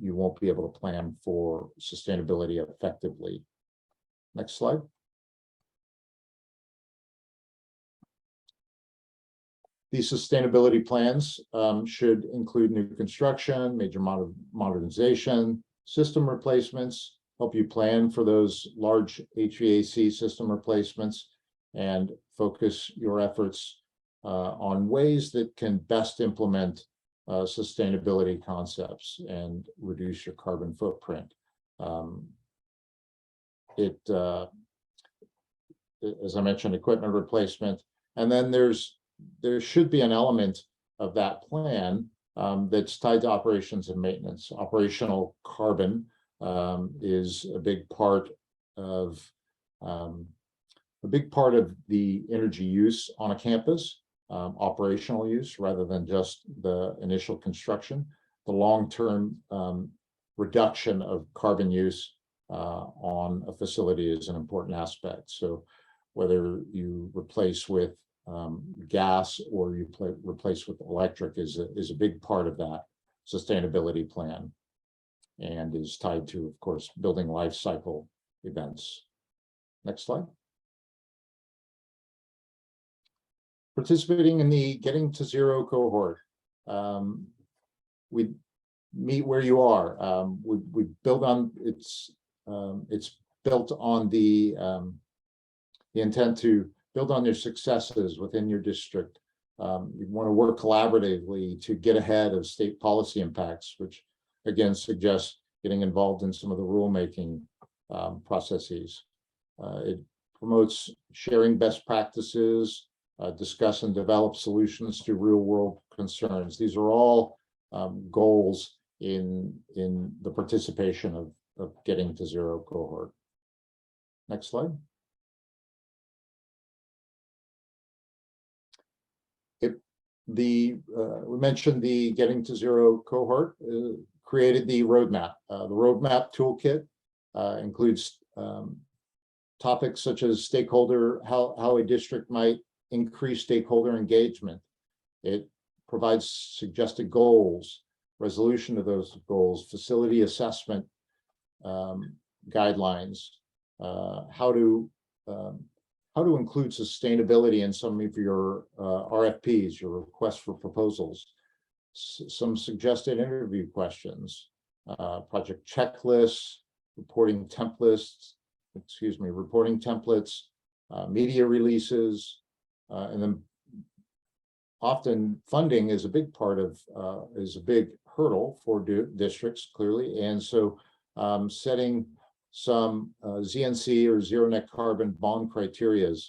you won't be able to plan for sustainability effectively. Next slide. These sustainability plans should include new construction, major modernization, system replacements, help you plan for those large HVAC system replacements, and focus your efforts on ways that can best implement sustainability concepts and reduce your carbon footprint. As I mentioned, equipment replacement, and then there should be an element of that plan that's tied to operations and maintenance. Operational carbon is a big part of the energy use on a campus, operational use rather than just the initial construction. The long-term reduction of carbon use on a facility is an important aspect. So whether you replace with gas or you replace with electric is a big part of that sustainability plan, and is tied to, of course, building life cycle events. Next slide. Participating in the Getting to Zero cohort. We meet where you are. We build on it's built on the intent to build on your successes within your district. You want to work collaboratively to get ahead of state policy impacts, which again suggests getting involved in some of the rulemaking processes. It promotes sharing best practices, discuss and develop solutions to real world concerns. These are all goals in the participation of Getting to Zero cohort. Next slide. We mentioned the Getting to Zero cohort created the roadmap. The roadmap toolkit includes topics such as how a district might increase stakeholder engagement. It provides suggested goals, resolution of those goals, facility assessment guidelines, how to include sustainability in some of your RFPs, your requests for proposals, some suggested interview questions, project checklists, reporting templates, media releases, and then often funding is a big part of, is a big hurdle for districts, clearly. And so setting some ZNC or zero net carbon bond criterias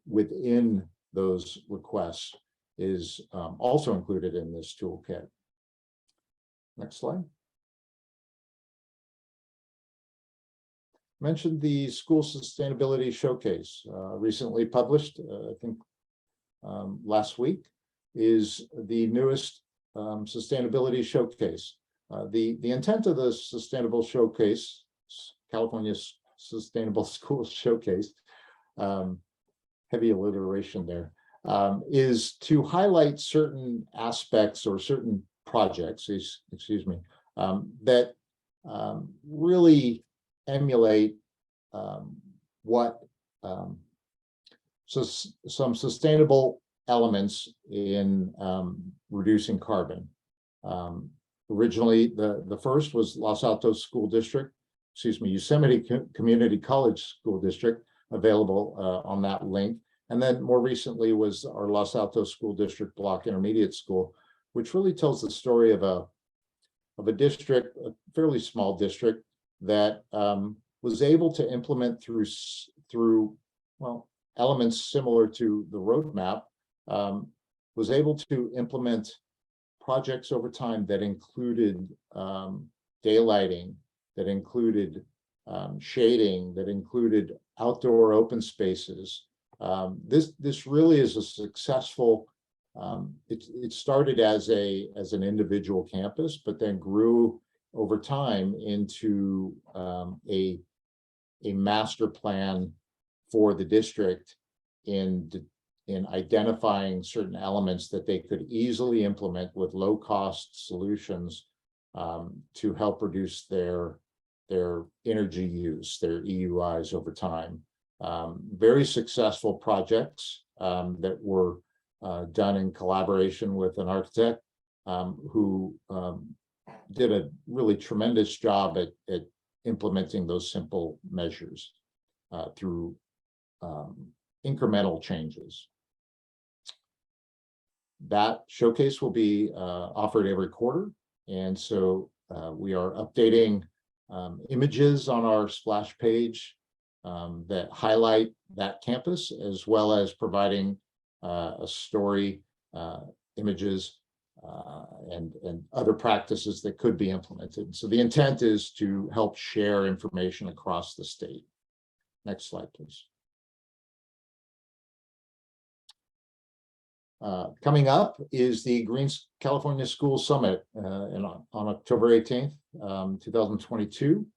within those requests is also included in this toolkit. Next slide. Mentioned the school sustainability showcase, recently published, I think last week, is the newest sustainability showcase. The intent of the sustainable showcase, California's Sustainable Schools Showcase, heavy alliteration there, is to highlight certain aspects or certain projects, excuse me, that really emulate what so some sustainable elements in reducing carbon. Originally, the first was Los Altos School District, Yosemite Community College School District, available on that link. And then more recently was our Los Altos School District Block Intermediate School, which really tells the story of a district, a fairly small district, that was able to implement through elements similar to the roadmap, was able to implement projects over time that included daylighting, that included shading, that included outdoor open spaces. This really is a successful. It started as an individual campus, but then grew over time into a master plan for the district in identifying certain elements that they could easily implement with low-cost solutions to help reduce their energy use, their EUIs over time. Very successful projects that were done in collaboration with an architect who did a really tremendous job at implementing those simple measures through incremental changes. That showcase will be offered every quarter, and so we are updating images on our splash page that highlight that campus, as well as providing a story, images, and other practices that could be implemented. So the intent is to help share information across the state. Next slide, please. Coming up is the California School Summit on October 18th, 2022.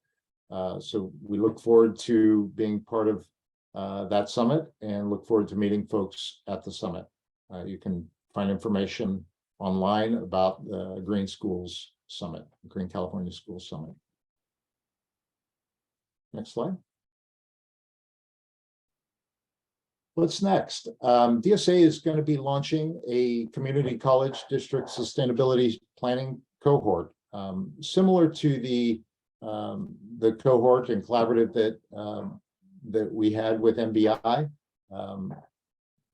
So we look forward to being part of that summit and look forward to meeting folks at the summit. You can find information online about the Green Schools Summit, Green California Schools Summit. Next slide. What's next? DSA is going to be launching a community college district sustainability planning cohort, similar to the cohort and collaborative that we had with MBI,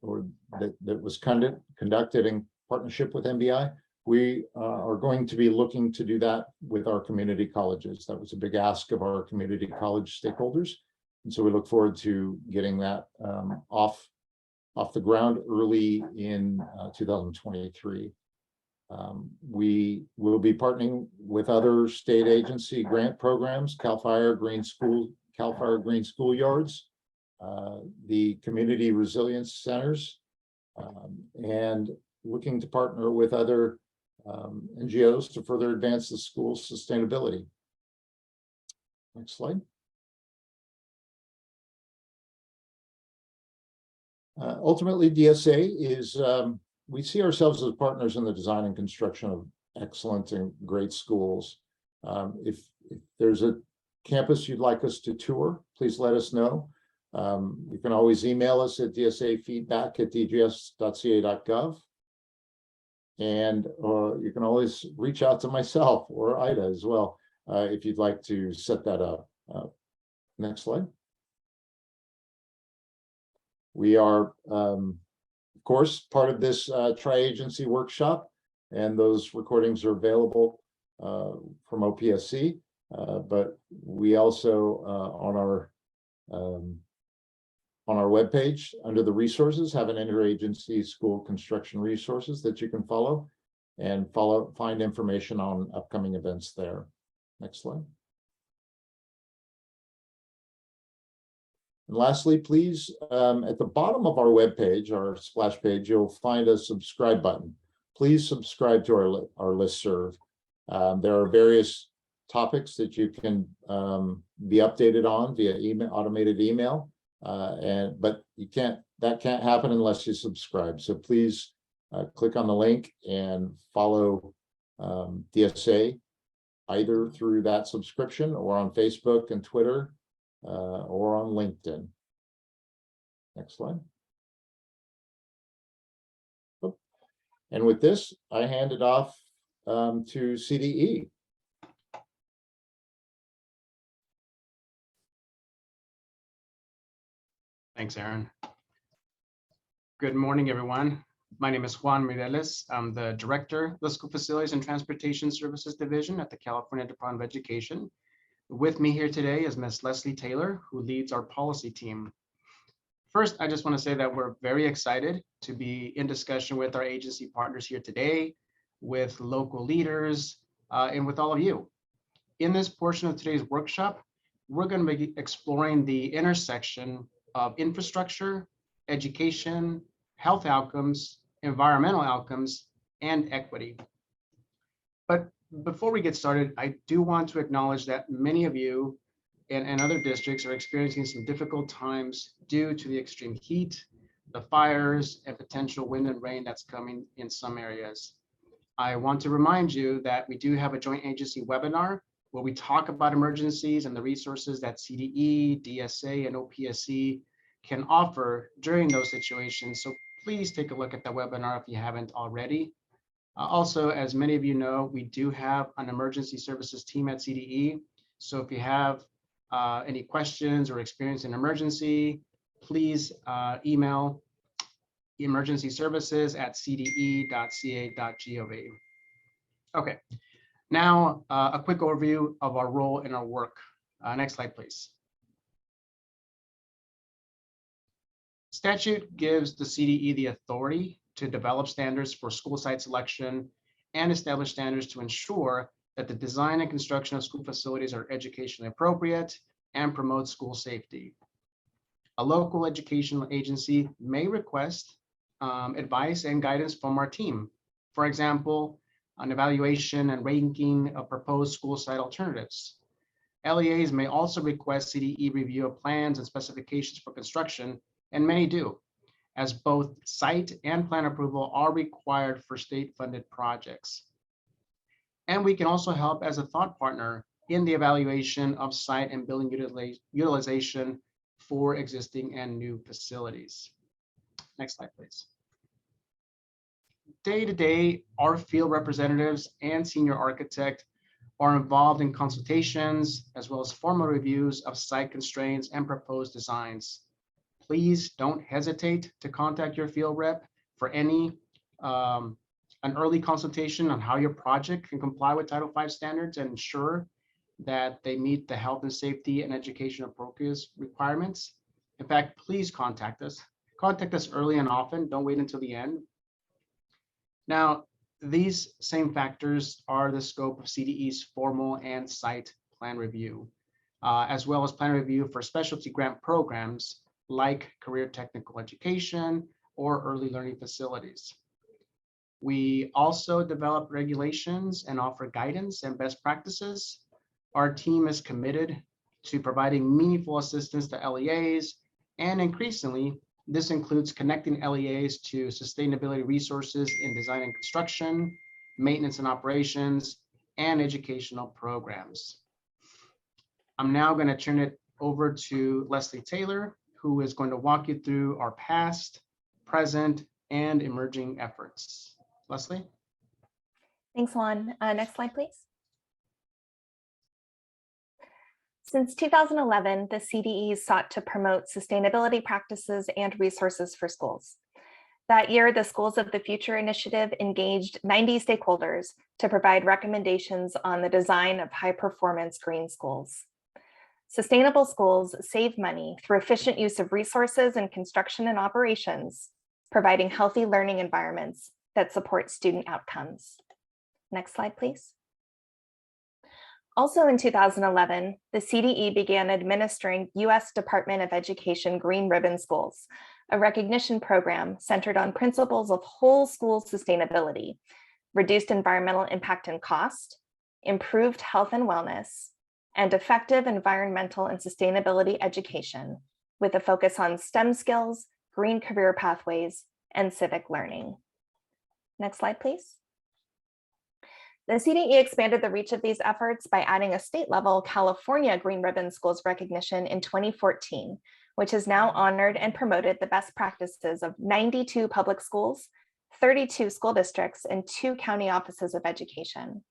or that was conducted in partnership with MBI. We are going to be looking to do that with our community colleges. That was a big ask of our community college stakeholders. And so we look forward to getting that off the ground early in 2023. We will be partnering with other state agency grant programs, CAL FIRE Green Schoolyards, the community resilience centers, and looking to partner with other NGOs to further advance the school's sustainability. Next slide. Ultimately, DSA is, we see ourselves as partners in the design and construction of excellent and great schools. If there's a campus you'd like us to tour, please let us know. You can always email us at dsafeedback@dgs.ca.gov. And you can always reach out to myself or Ida as well if you'd like to set that up. Next slide. We are, of course, part of this tri-agency workshop, and those recordings are available from OPSC. But we also on our webpage under the resources have an interagency school construction resources that you can follow and find information on upcoming events there. Next slide. And lastly, please, at the bottom of our webpage, our splash page, you'll find a subscribe button. Please subscribe to our listserv. There are various topics that you can be updated on via email, automated email, but that can't happen unless you subscribe. So please click on the link and follow DSA either through that subscription or on Facebook and Twitter or on LinkedIn. Next slide. And with this, I hand it off to CDE. Thanks, Aaron. Good morning, everyone. My name is Juan Mireles. I'm the Director of the School Facilities and Transportation Services Division at the California Department of Education. With me here today is Ms. Leslie Taylor, who leads our policy team. First, I just want to say that we're very excited to be in discussion with our agency partners here today, with local leaders, and with all of you. In this portion of today's workshop, we're going to be exploring the intersection of infrastructure, education, health outcomes, environmental outcomes, and equity. But before we get started, I do want to acknowledge that many of you and other districts are experiencing some difficult times due to the extreme heat, the fires, and potential wind and rain that's coming in some areas. I want to remind you that we do have a joint agency webinar where we talk about emergencies and the resources that CDE, DSA, and OPSC can offer during those situations. So please take a look at that webinar if you haven't already. Also, as many of you know, we do have an emergency services team at CDE. So if you have any questions or experience an emergency, please email emergencyservices@cde.ca.gov. Okay, now a quick overview of our role in our work. Next slide, please. Statute gives the CDE the authority to develop standards for school site selection and establish standards to ensure that the design and construction of school facilities are educationally appropriate and promote school safety. A local educational agency may request advice and guidance from our team. For example, an evaluation and ranking of proposed school site alternatives. LEAs may also request CDE review of plans and specifications for construction, and many do, as both site and plan approval are required for state-funded projects. And we can also help as a thought partner in the evaluation of site and building utilization for existing and new facilities. Next slide, please. Day to day, our field representatives and senior architect are involved in consultations as well as formal reviews of site constraints and proposed designs. Please don't hesitate to contact your field rep for any an early consultation on how your project can comply with Title V standards and ensure that they meet the health and safety and education appropriate requirements. In fact, please contact us. Contact us early and often. Don't wait until the end. Now, these same factors are the scope of CDE's formal and site plan review, as well as plan review for specialty grant programs like career technical education or early learning facilities. We also develop regulations and offer guidance and best practices. Our team is committed to providing meaningful assistance to LEAs, and increasingly, this includes connecting LEAs to sustainability resources in design and construction, maintenance and operations, and educational programs. I'm now going to turn it over to Leslie Taylor, who is going to walk you through our past, present, and emerging efforts. Leslie? Thanks, Juan. Next slide, please. Since 2011, the CDE sought to promote sustainability practices and resources for schools. That year, the Schools of the Future initiative engaged 90 stakeholders to provide recommendations on the design of high-performance green schools. Sustainable schools save money through efficient use of resources in construction and operations, providing healthy learning environments that support student outcomes. Next slide, please. Also in 2011, the CDE began administering U.S. Department of Education Green Ribbon Schools, a recognition program centered on principles of whole school sustainability, reduced environmental impact and cost, improved health and wellness, and effective environmental and sustainability education with a focus on STEM skills, green career pathways, and civic learning. Next slide, please. The CDE expanded the reach of these efforts by adding a state-level California Green Ribbon Schools recognition in 2014, which has now honored and promoted the best practices of 92 public schools, 32 school districts, and 2 county offices of education.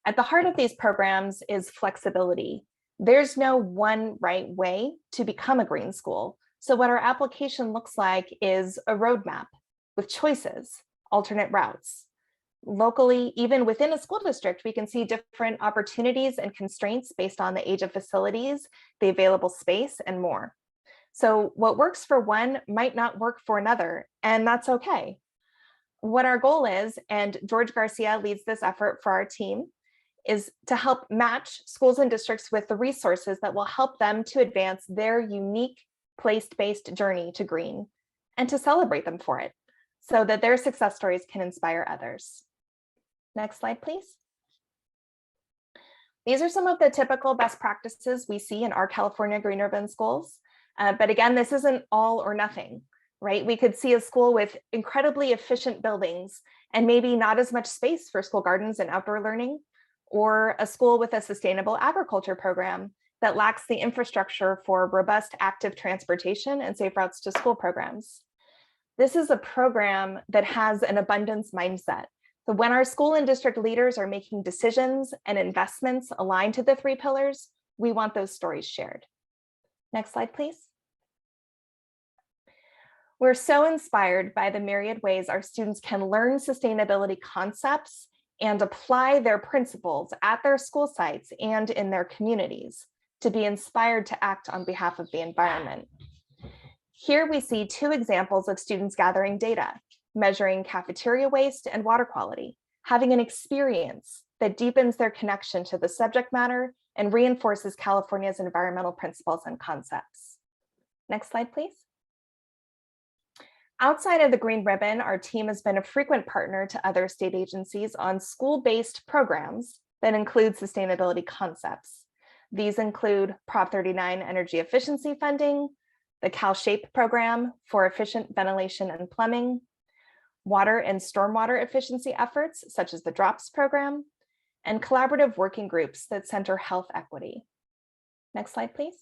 At the heart of these programs is flexibility. There's no one right way to become a green school. So what our application looks like is a roadmap with choices, alternate routes. Locally, even within a school district, we can see different opportunities and constraints based on the age of facilities, the available space, and more. So what works for one might not work for another, and that's okay. What our goal is, and George Garcia leads this effort for our team, is to help match schools and districts with the resources that will help them to advance their unique place-based journey to green and to celebrate them for it so that their success stories can inspire others. Next slide, please. These are some of the typical best practices we see in our California Green Ribbon schools. But again, this isn't all or nothing, right? We could see a school with incredibly efficient buildings and maybe not as much space for school gardens and outdoor learning, or a school with a sustainable agriculture program that lacks the infrastructure for robust active transportation and safe routes to school programs. This is a program that has an abundance mindset. So when our school and district leaders are making decisions and investments aligned to the 3 pillars, we want those stories shared. Next slide, please. We're so inspired by the myriad ways our students can learn sustainability concepts and apply their principles at their school sites and in their communities to be inspired to act on behalf of the environment. Here we see 2 examples of students gathering data, measuring cafeteria waste and water quality, having an experience that deepens their connection to the subject matter and reinforces California's environmental principles and concepts. Next slide, please. Outside of the Green Ribbon, our team has been a frequent partner to other state agencies on school-based programs that include sustainability concepts. These include Prop 39 energy efficiency funding, the CalShape program for efficient ventilation and plumbing, water and stormwater efficiency efforts, such as the DROPS program, and collaborative working groups that center health equity. Next slide, please.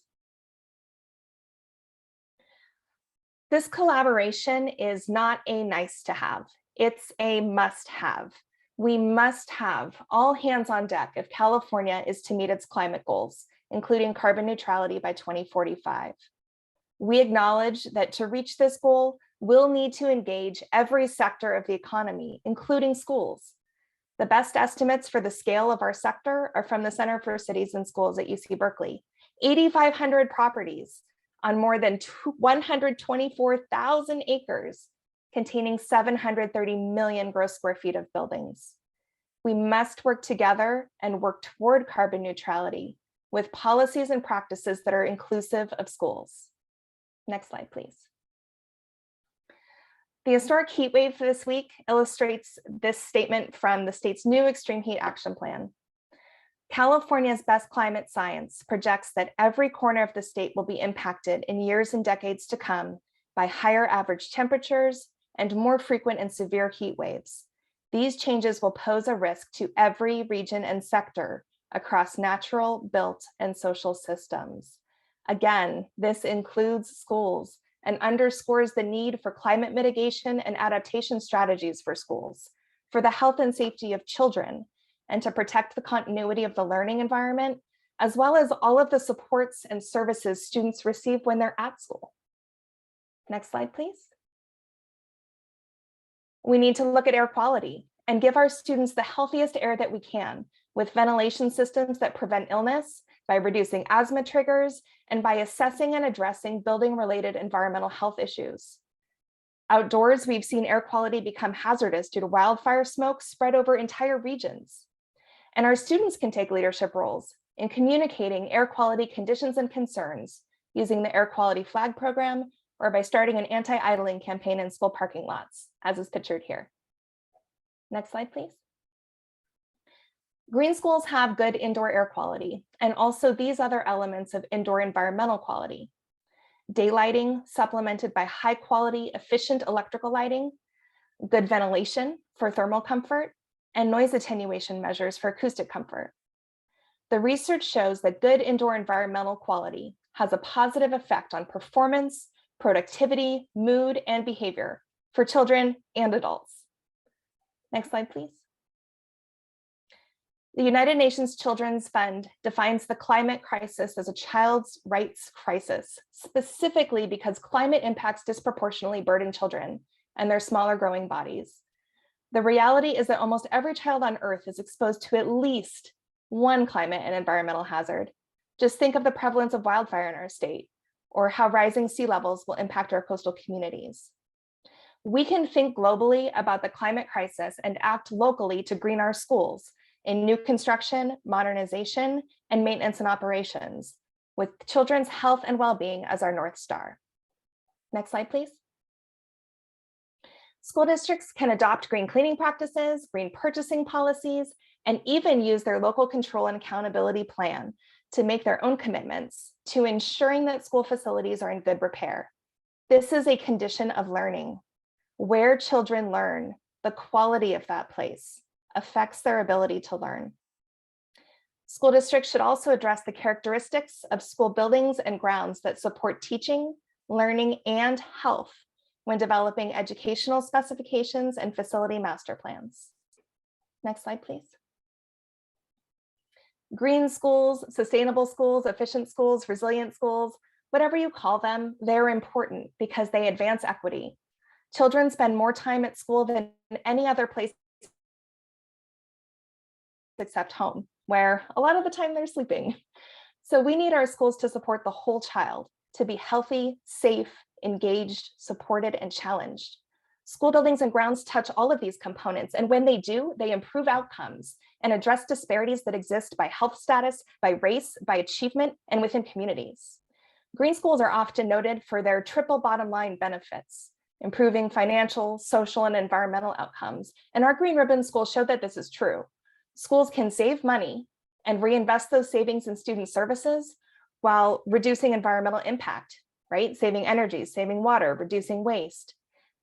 This collaboration is not a nice to have, it's a must have. We must have all hands on deck if California is to meet its climate goals, including carbon neutrality by 2045. We acknowledge that to reach this goal, we'll need to engage every sector of the economy, including schools. The best estimates for the scale of our sector are from the Center for Cities and Schools at UC Berkeley. 8,500 properties on more than 124,000 acres, containing 730 million gross square feet of buildings. We must work together and work toward carbon neutrality with policies and practices that are inclusive of schools. Next slide, please. The historic heat wave for this week illustrates this statement from the state's new Extreme Heat Action Plan. California's best climate science projects that every corner of the state will be impacted in years and decades to come by higher average temperatures and more frequent and severe heat waves. These changes will pose a risk to every region and sector across natural, built, and social systems. Again, this includes schools and underscores the need for climate mitigation and adaptation strategies for schools, for the health and safety of children and to protect the continuity of the learning environment, as well as all of the supports and services students receive when they're at school. Next slide, please. We need to look at air quality and give our students the healthiest air that we can with ventilation systems that prevent illness, by reducing asthma triggers, and by assessing and addressing building-related environmental health issues. Outdoors, we've seen air quality become hazardous due to wildfire smoke spread over entire regions. And our students can take leadership roles in communicating air quality conditions and concerns using the Air Quality Flag program or by starting an anti-idling campaign in school parking lots, as is pictured here. Next slide, please. Green schools have good indoor air quality and also these other elements of indoor environmental quality. Daylighting supplemented by high quality, efficient electrical lighting, good ventilation for thermal comfort, and noise attenuation measures for acoustic comfort. The research shows that good indoor environmental quality has a positive effect on performance, productivity, mood, and behavior for children and adults. Next slide, please. The United Nations Children's Fund defines the climate crisis as a child's rights crisis, specifically because climate impacts disproportionately burden children and their smaller growing bodies. The reality is that almost every child on Earth is exposed to at least one climate and environmental hazard. Just think of the prevalence of wildfire in our state, or how rising sea levels will impact our coastal communities. We can think globally about the climate crisis and act locally to green our schools in new construction, modernization, and maintenance and operations, with children's health and well-being as our North Star. Next slide, please. School districts can adopt green cleaning practices, green purchasing policies, and even use their local control and accountability plan to make their own commitments to ensuring that school facilities are in good repair. This is a condition of learning. Where children learn, the quality of that place affects their ability to learn. School districts should also address the characteristics of school buildings and grounds that support teaching, learning, and health when developing educational specifications and facility master plans. Next slide, please. Green schools, sustainable schools, efficient schools, resilient schools, whatever you call them, they're important because they advance equity. Children spend more time at school than any other place except home, where a lot of the time they're sleeping. So we need our schools to support the whole child, to be healthy, safe, engaged, supported, and challenged. School buildings and grounds touch all of these components, and when they do, they improve outcomes and address disparities that exist by health status, by race, by achievement, and within communities. Green schools are often noted for their triple bottom line benefits, improving financial, social, and environmental outcomes. And our Green Ribbon schools show that this is true. Schools can save money and reinvest those savings in student services while reducing environmental impact, right? Saving energy, saving water, reducing waste.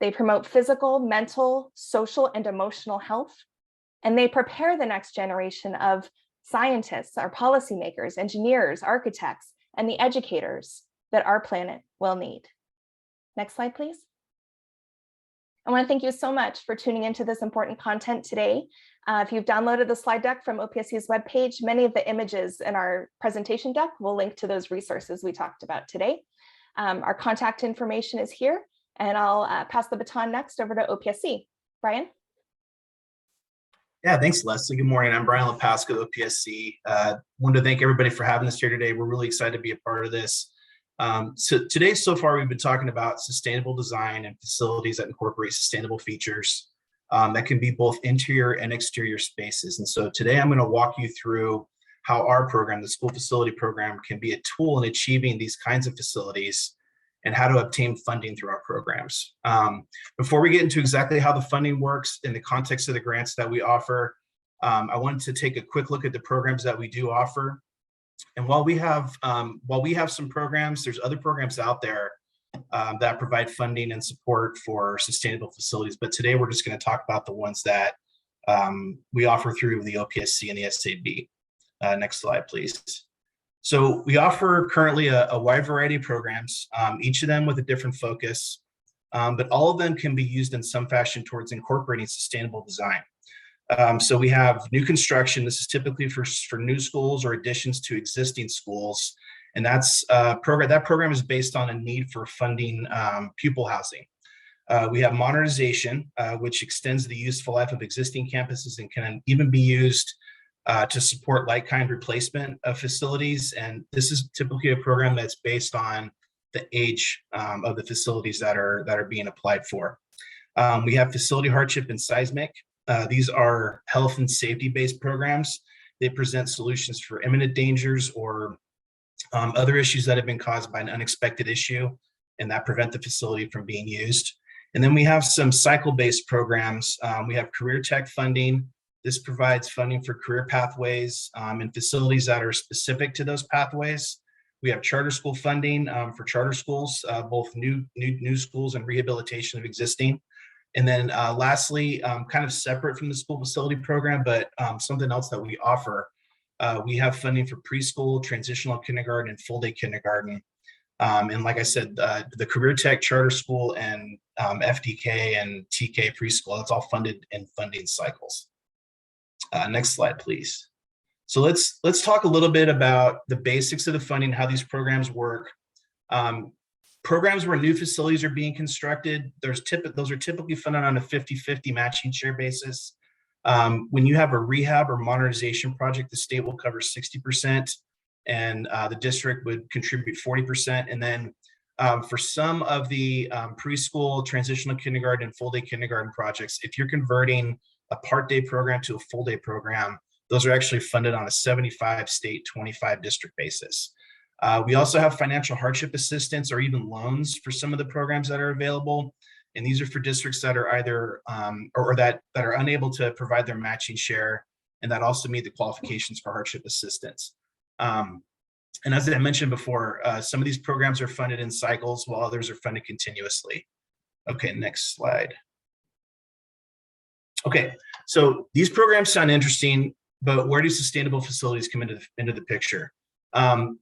They promote physical, mental, social, and emotional health, and they prepare the next generation of scientists, our policymakers, engineers, architects, and the educators that our planet will need. Next slide, please. I want to thank you so much for tuning into this important content today. If you've downloaded the slide deck from OPSC's webpage, many of the images in our presentation deck will link to those resources we talked about today. Our contact information is here, and I'll pass the baton next over to OPSC. Brian? Yeah, thanks, Leslie. Good morning. I'm Brian LaPasco, OPSC. Wanted to thank everybody for having us here today. We're really excited to be a part of this. So today, so far, we've been talking about sustainable design and facilities that incorporate sustainable features that can be both interior and exterior spaces. And so today I'm going to walk you through how our program, the school facility program, can be a tool in achieving these kinds of facilities and how to obtain funding through our programs. Before we get into exactly how the funding works in the context of the grants that we offer, I wanted to take a quick look at the programs that we do offer. And while we have some programs, there's other programs out there that provide funding and support for sustainable facilities. But today we're just going to talk about the ones that we offer through the OPSC and the SAB. Next slide, please. So we offer currently a wide variety of programs, each of them with a different focus, but all of them can be used in some fashion towards incorporating sustainable design. So we have new construction. This is typically for new schools or additions to existing schools. And that's that program is based on a need for funding pupil housing. We have modernization, which extends the useful life of existing campuses and can even be used to support like-kind replacement of facilities. And this is typically a program that's based on the age of the facilities that are being applied for. We have facility hardship and seismic. These are health and safety-based programs. They present solutions for imminent dangers or other issues that have been caused by an unexpected issue and that prevent the facility from being used. And then we have some cycle-based programs. We have career tech funding. This provides funding for career pathways and facilities that are specific to those pathways. We have charter school funding for charter schools, both new schools and rehabilitation of existing. And then lastly, kind of separate from the school facility program, but something else that we offer, we have funding for preschool, transitional kindergarten, and full-day kindergarten. And like I said, the career tech charter school and FDK and TK preschool, that's all funded in funding cycles. Next slide, please. So let's talk a little bit about the basics of the funding, how these programs work. Programs where new facilities are being constructed, those are typically funded on a 50-50 matching share basis. When you have a rehab or modernization project, the state will cover 60% and the district would contribute 40%. And then for some of the preschool, transitional kindergarten, and full-day kindergarten projects, if you're converting a part-day program to a full-day program, those are actually funded on a 75 state, 25 district basis. We also have financial hardship assistance or even loans for some of the programs that are available. And these are for districts that are either or that are unable to provide their matching share and that also meet the qualifications for hardship assistance. And as I mentioned before, some of these programs are funded in cycles while others are funded continuously. Okay, next slide. Okay, so these programs sound interesting, but where do sustainable facilities come into the picture?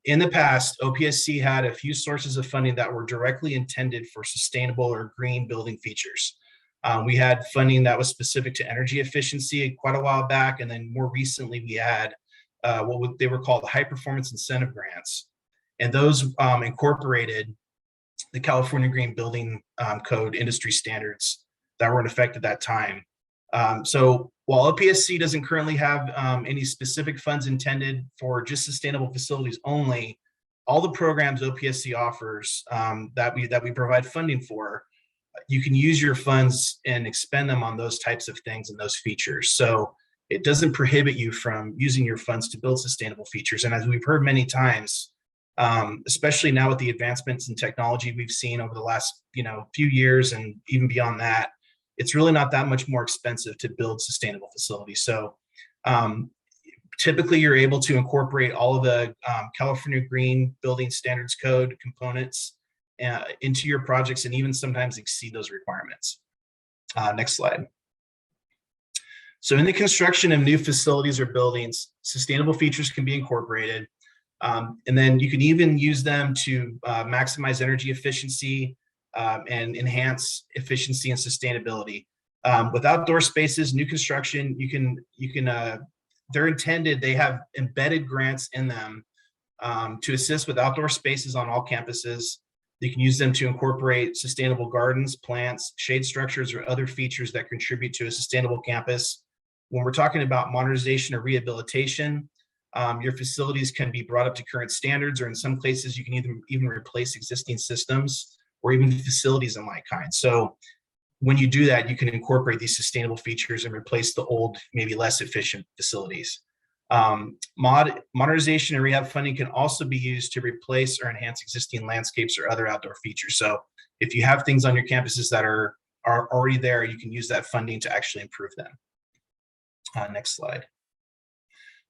In the past, OPSC had a few sources of funding that were directly intended for sustainable or green building features. We had funding that was specific to energy efficiency quite a while back, and then more recently we had they were called high performance incentive grants. And those incorporated the California Green Building Code industry standards that were in effect at that time. So while OPSC doesn't currently have any specific funds intended for just sustainable facilities only, all the programs OPSC offers that we provide funding for, you can use your funds and expend them on those types of things and those features. So it doesn't prohibit you from using your funds to build sustainable features. And as we've heard many times, especially now with the advancements in technology we've seen over the last few years and even beyond that, it's really not that much more expensive to build sustainable facilities. So typically you're able to incorporate all of the California Green Building Standards Code components into your projects and even sometimes exceed those requirements. Next slide. So in the construction of new facilities or buildings, sustainable features can be incorporated. And then you can even use them to maximize energy efficiency and enhance efficiency and sustainability. With outdoor spaces, new construction, they're intended, they have embedded grants in them to assist with outdoor spaces on all campuses. You can use them to incorporate sustainable gardens, plants, shade structures, or other features that contribute to a sustainable campus. When we're talking about modernization or rehabilitation, your facilities can be brought up to current standards, or in some places you can even replace existing systems or even facilities and like kind. So when you do that, you can incorporate these sustainable features and replace the old, maybe less efficient facilities. Modernization and rehab funding can also be used to replace or enhance existing landscapes or other outdoor features. So if you have things on your campuses that are already there, you can use that funding to actually improve them. Next slide.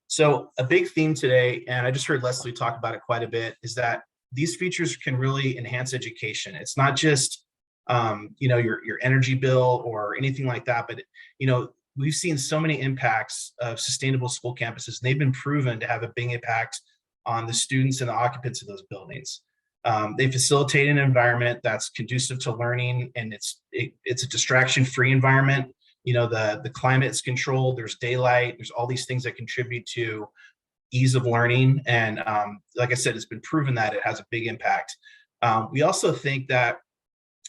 So a big theme today, and I just heard Leslie talk about it quite a bit, is that these features can really enhance education. It's not just your energy bill or anything like that, but we've seen so many impacts of sustainable school campuses, and they've been proven to have a big impact on the students and the occupants of those buildings. They facilitate an environment that's conducive to learning, and it's a distraction-free environment. the climate's controlled, there's daylight, there's all these things that contribute to ease of learning. And like I said, it's been proven that it has a big impact. We also think that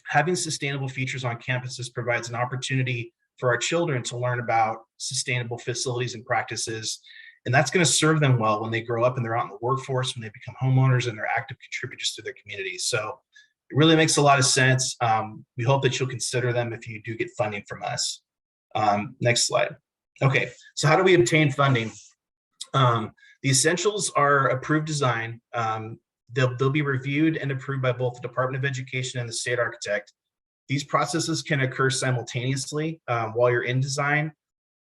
having sustainable features on campuses provides an opportunity for our children to learn about sustainable facilities and practices. And that's going to serve them well when they grow up and they're out in the workforce, when they become homeowners and they're active contributors to their communities. So it really makes a lot of sense. We hope that you'll consider them if you do get funding from us. Next slide. Okay, so how do we obtain funding? The essentials are approved design. They'll be reviewed and approved by both the Department of Education and the state architect. These processes can occur simultaneously while you're in design.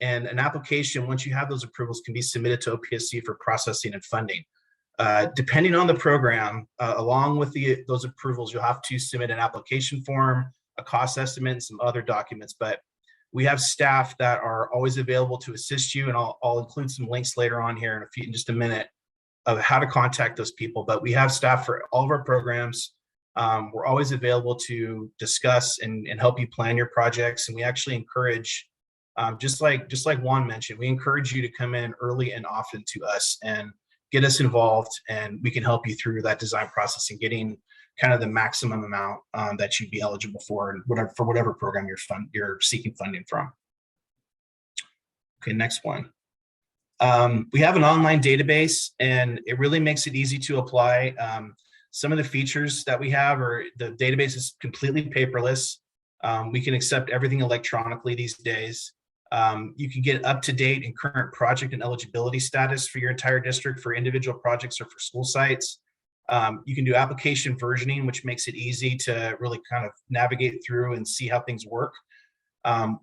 And an application, once you have those approvals, can be submitted to OPSC for processing and funding. Depending on the program, along with those approvals, you'll have to submit an application form, a cost estimate, and some other documents. But we have staff that are always available to assist you, and I'll include some links later on here in just a minute of how to contact those people. But we have staff for all of our programs. We're always available to discuss and help you plan your projects. And we actually encourage, just like Juan mentioned, we encourage you to come in early and often to us and get us involved, and we can help you through that design process and getting kind of the maximum amount that you'd be eligible for whatever program you're seeking funding from. Okay, next one. We have an online database, and it really makes it easy to apply. Some of the features that we have are the database is completely paperless. We can accept everything electronically these days. You can get up-to-date and current project and eligibility status for your entire district for individual projects or for school sites. You can do application versioning, which makes it easy to really kind of navigate through and see how things work.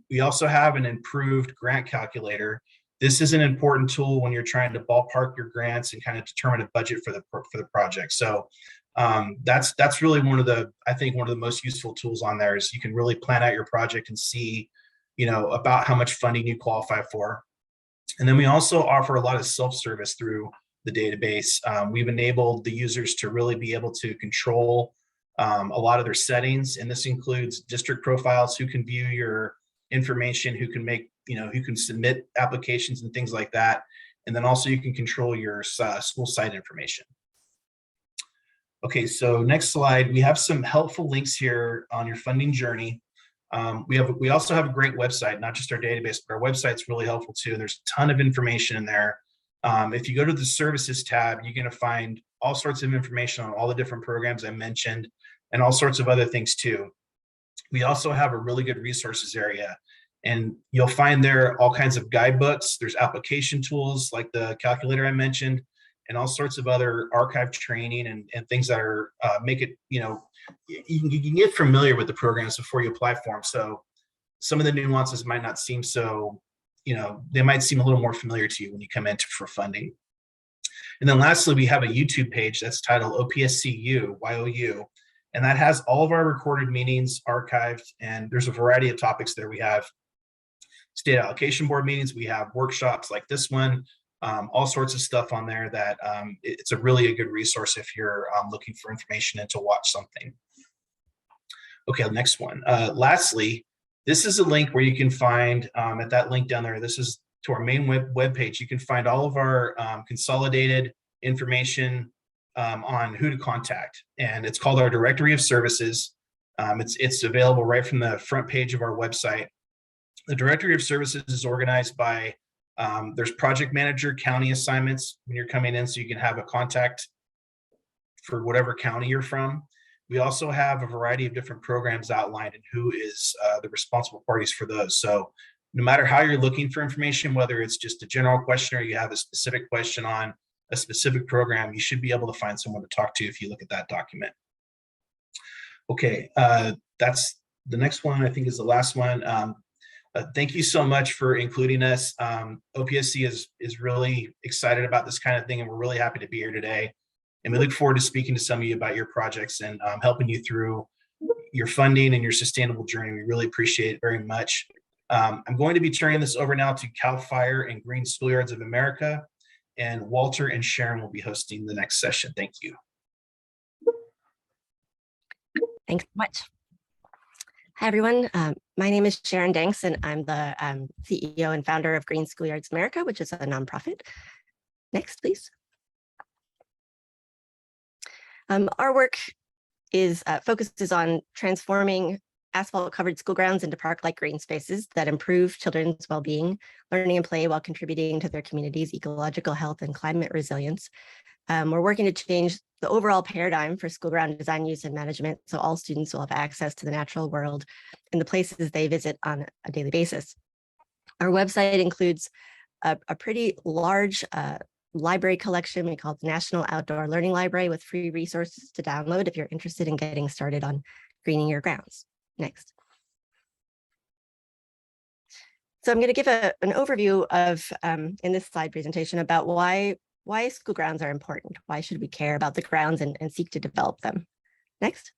We also have an improved grant calculator. This is an important tool when you're trying to ballpark your grants and kind of determine a budget for the project. So that's really I think one of the most useful tools on there is you can really plan out your project and see, about how much funding you qualify for. And then we also offer a lot of self-service through the database. We've enabled the users to really be able to control a lot of their settings, and this includes district profiles, who can view your information, who can make, who can submit applications and things like that. And then also you can control your school site information. Okay, so next slide. We have some helpful links here on your funding journey. We also have a great website, not just our database, but our website's really helpful too. There's a ton of information in there. If you go to the services tab, you're going to find all sorts of information on all the different programs I mentioned and all sorts of other things too. We also have a really good resources area, and you'll find there all kinds of guidebooks. There's application tools like the calculator I mentioned, and all sorts of other archive training and things that are make it, you can get familiar with the programs before you apply for them. So some of the nuances might not seem so, they might seem a little more familiar to you when you come in for funding. And then lastly, we have a YouTube page that's titled OPSC YOU, and that has all of our recorded meetings archived, and there's a variety of topics there. We have state allocation board meetings, we have workshops like this one, all sorts of stuff on there that it's a good resource if you're looking for information and to watch something. Okay, next one. Lastly, this is a link where you can find, at that link down there, this is to our main web page. You can find all of our consolidated information on who to contact, and it's called our Directory of Services. It's available right from the front page of our website. The Directory of Services is organized by, there's project manager, county assignments when you're coming in, so you can have a contact for whatever county you're from. We also have a variety of different programs outlined and who is the responsible parties for those. So no matter how you're looking for information, whether it's just a general question or you have a specific question on a specific program, you should be able to find someone to talk to if you look at that document. Okay, that's the next one, I think is the last one. Thank you so much for including us. OPSC is really excited about this kind of thing, and we're really happy to be here today. And we look forward to speaking to some of you about your projects and helping you through your funding and your sustainable journey. We really appreciate it very much. I'm going to be turning this over now to CAL FIRE and Green Schoolyards of America, and Walter and Sharon will be hosting the next session. Thank you. Thanks so much. Hi, everyone. My name is Sharon Danks, and I'm the CEO and founder of Green Schoolyards America, which is a nonprofit. Next, please. Our work focuses on transforming asphalt-covered school grounds into park-like green spaces that improve children's well-being, learning and play while contributing to their community's ecological health and climate resilience. We're working to change the overall paradigm for school ground design, use, and management, so all students will have access to the natural world in the places they visit on a daily basis. Our website includes a pretty large library collection we call it the National Outdoor Learning Library, with free resources to download if you're interested in getting started on greening your grounds. Next. So I'm going to give an overview of, in this slide presentation, about why school grounds are important. Why should we care about the grounds and seek to develop them? Next.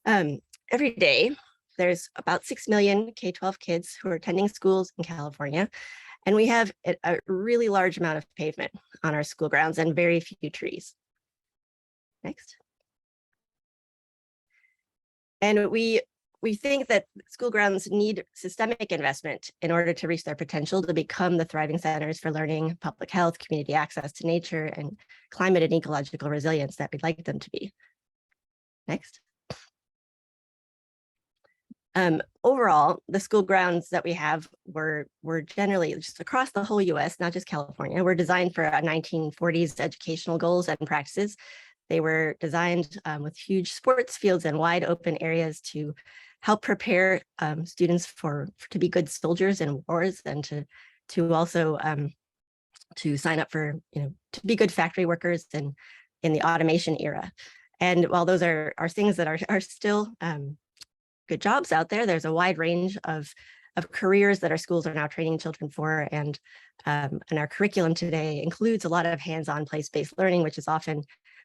Every day, there's about 6 million K-12 kids who are attending schools in California, and we have a really large amount of pavement on our school grounds and very few trees. Next. And we think that school grounds need systemic investment in order to reach their potential to become the thriving centers for learning, public health, community access to nature, and climate and ecological resilience that we'd like them to be. Next. Overall, the school grounds that we have were generally just across the whole US, not just California, were designed for 1940s educational goals and practices. They were designed with huge sports fields and wide open areas to help prepare students to be good soldiers in wars, and to also to sign up for, to be good factory workers in the automation era. And while those are things that are still good jobs out there, there's a wide range of careers that our schools are now training children for, and our curriculum today includes a lot of hands-on place-based learning, which is often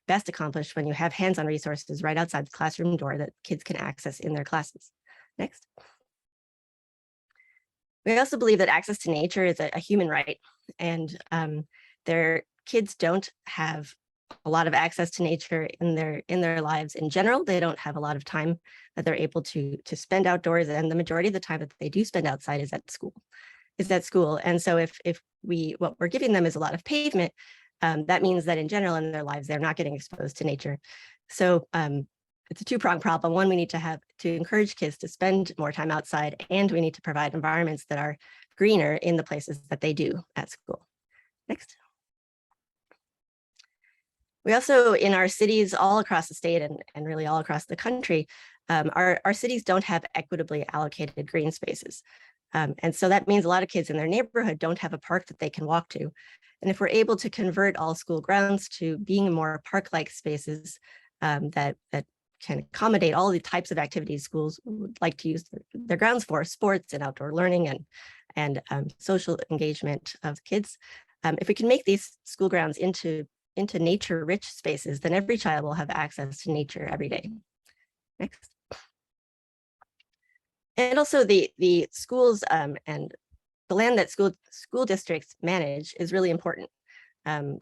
best accomplished when you have hands-on resources right outside the classroom door that kids can access in their classes. Next. We also believe that access to nature is a human right, and their kids don't have a lot of access to nature in their lives in general. They don't have a lot of time that they're able to spend outdoors, and the majority of the time that they do spend outside is at school. And so if what we're giving them is a lot of pavement, that means that in general in their lives, they're not getting exposed to nature. So it's a two-pronged problem. One, we need to encourage kids to spend more time outside, and we need to provide environments that are greener in the places that they do at school. Next. We also, in our cities all across the state and really all across the country, our cities don't have equitably allocated green spaces. And so that means a lot of kids in their neighborhood don't have a park that they can walk to. And if we're able to convert all school grounds to being more park-like spaces that can accommodate all the types of activities schools would like to use their grounds for, sports and outdoor learning and social engagement of kids, if we can make these school grounds into nature-rich spaces, then every child will have access to nature every day. Next. And also the schools and the land that school districts manage is really important.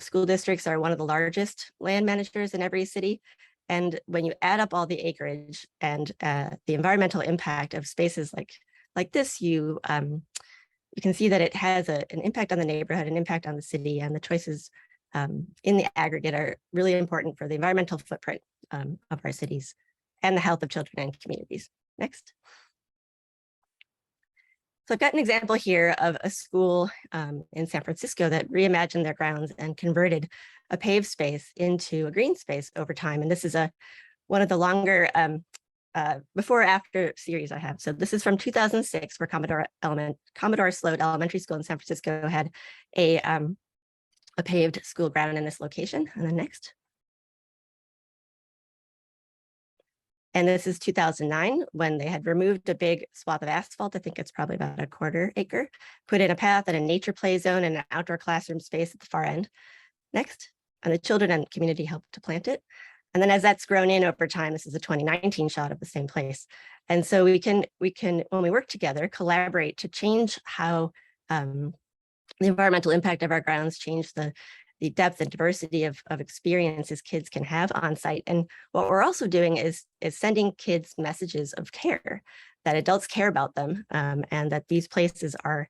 School districts are one of the largest land managers in every city. And when you add up all the acreage and the environmental impact of spaces like this, you can see that it has an impact on the neighborhood, an impact on the city, and the choices in the aggregate are really important for the environmental footprint of our cities and the health of children and communities. Next. So I've got an example here of a school in San Francisco that reimagined their grounds and converted a paved space into a green space over time. And this is one of the longer before or after series I have. So this is from 2006, where Commodore Sloat Elementary School in San Francisco had a paved school ground in this location. And then next. And this is 2009, when they had removed a big swath of asphalt. I think it's probably about a 1/4 acre, put in a path and a nature play zone and an outdoor classroom space at the far end. Next. And the children and community helped to plant it. And then as that's grown in over time, this is a 2019 shot of the same place. And so we can, when we work together, collaborate to change how the environmental impact of our grounds, change the the depth and diversity of experiences kids can have on site. And what we're also doing is sending kids messages of care, that adults care about them, and that these places are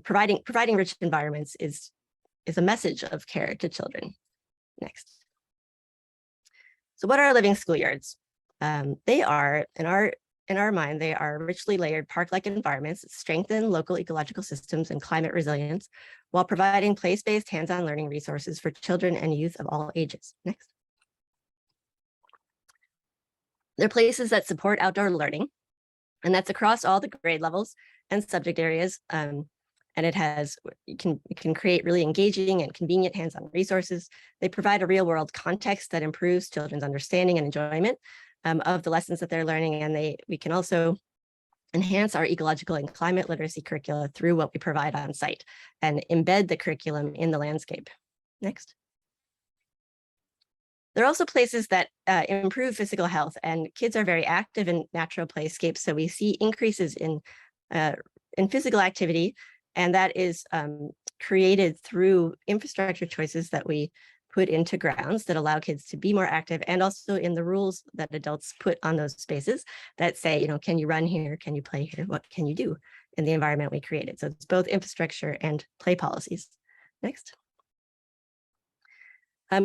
providing rich environments is a message of care to children. Next. So what are living schoolyards? They are, in our mind, they are richly layered park-like environments that strengthen local ecological systems and climate resilience while providing place-based hands-on learning resources for children and youth of all ages. Next. They're places that support outdoor learning, and that's across all the grade levels and subject areas. And you can create really engaging and convenient hands-on resources. They provide a real-world context that improves children's understanding and enjoyment of the lessons that they're learning. And we can also enhance our ecological and climate literacy curricula through what we provide on site and embed the curriculum in the landscape. Next. There are also places that improve physical health, and kids are very active in natural playscapes. So we see increases in physical activity, and that is created through infrastructure choices that we put into grounds that allow kids to be more active, and also in the rules that adults put on those spaces that say, can you run here? Can you play here? What can you do in the environment we created? So it's both infrastructure and play policies. Next.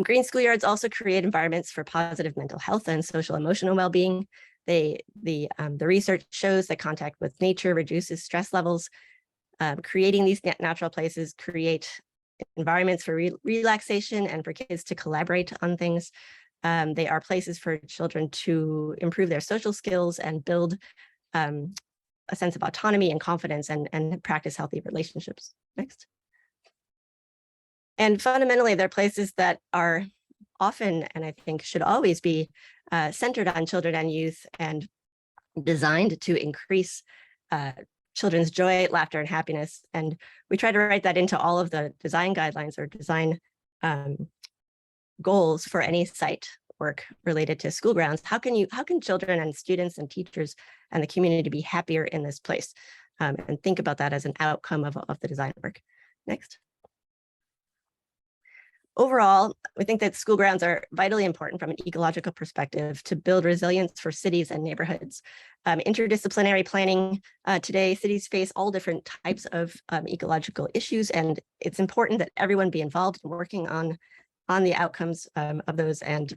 Green schoolyards also create environments for positive mental health and social emotional well-being. The research shows that contact with nature reduces stress levels. Creating these natural places create environments for relaxation and for kids to collaborate on things. They are places for children to improve their social skills and build a sense of autonomy and confidence and practice healthy relationships. Next. And fundamentally, they're places that are often, and I think should always be, centered on children and youth and designed to increase children's joy, laughter, and happiness. And we try to write that into all of the design guidelines or design goals for any site work related to school grounds. How can children and students and teachers and the community be happier in this place? And think about that as an outcome of the design work. Next. Overall, we think that school grounds are vitally important from an ecological perspective to build resilience for cities and neighborhoods. Interdisciplinary planning, today cities face all different types of ecological issues, and it's important that everyone be involved in working on the outcomes of those, and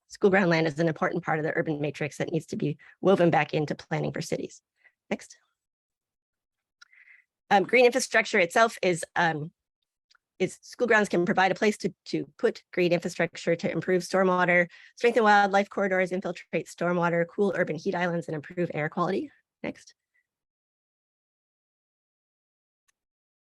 school ground land is an important part of the urban matrix that needs to be woven back into planning for cities. Next. Green infrastructure itself is school grounds can provide a place to put green infrastructure to improve stormwater, strengthen wildlife corridors, infiltrate stormwater, cool urban heat islands, and improve air quality. Next.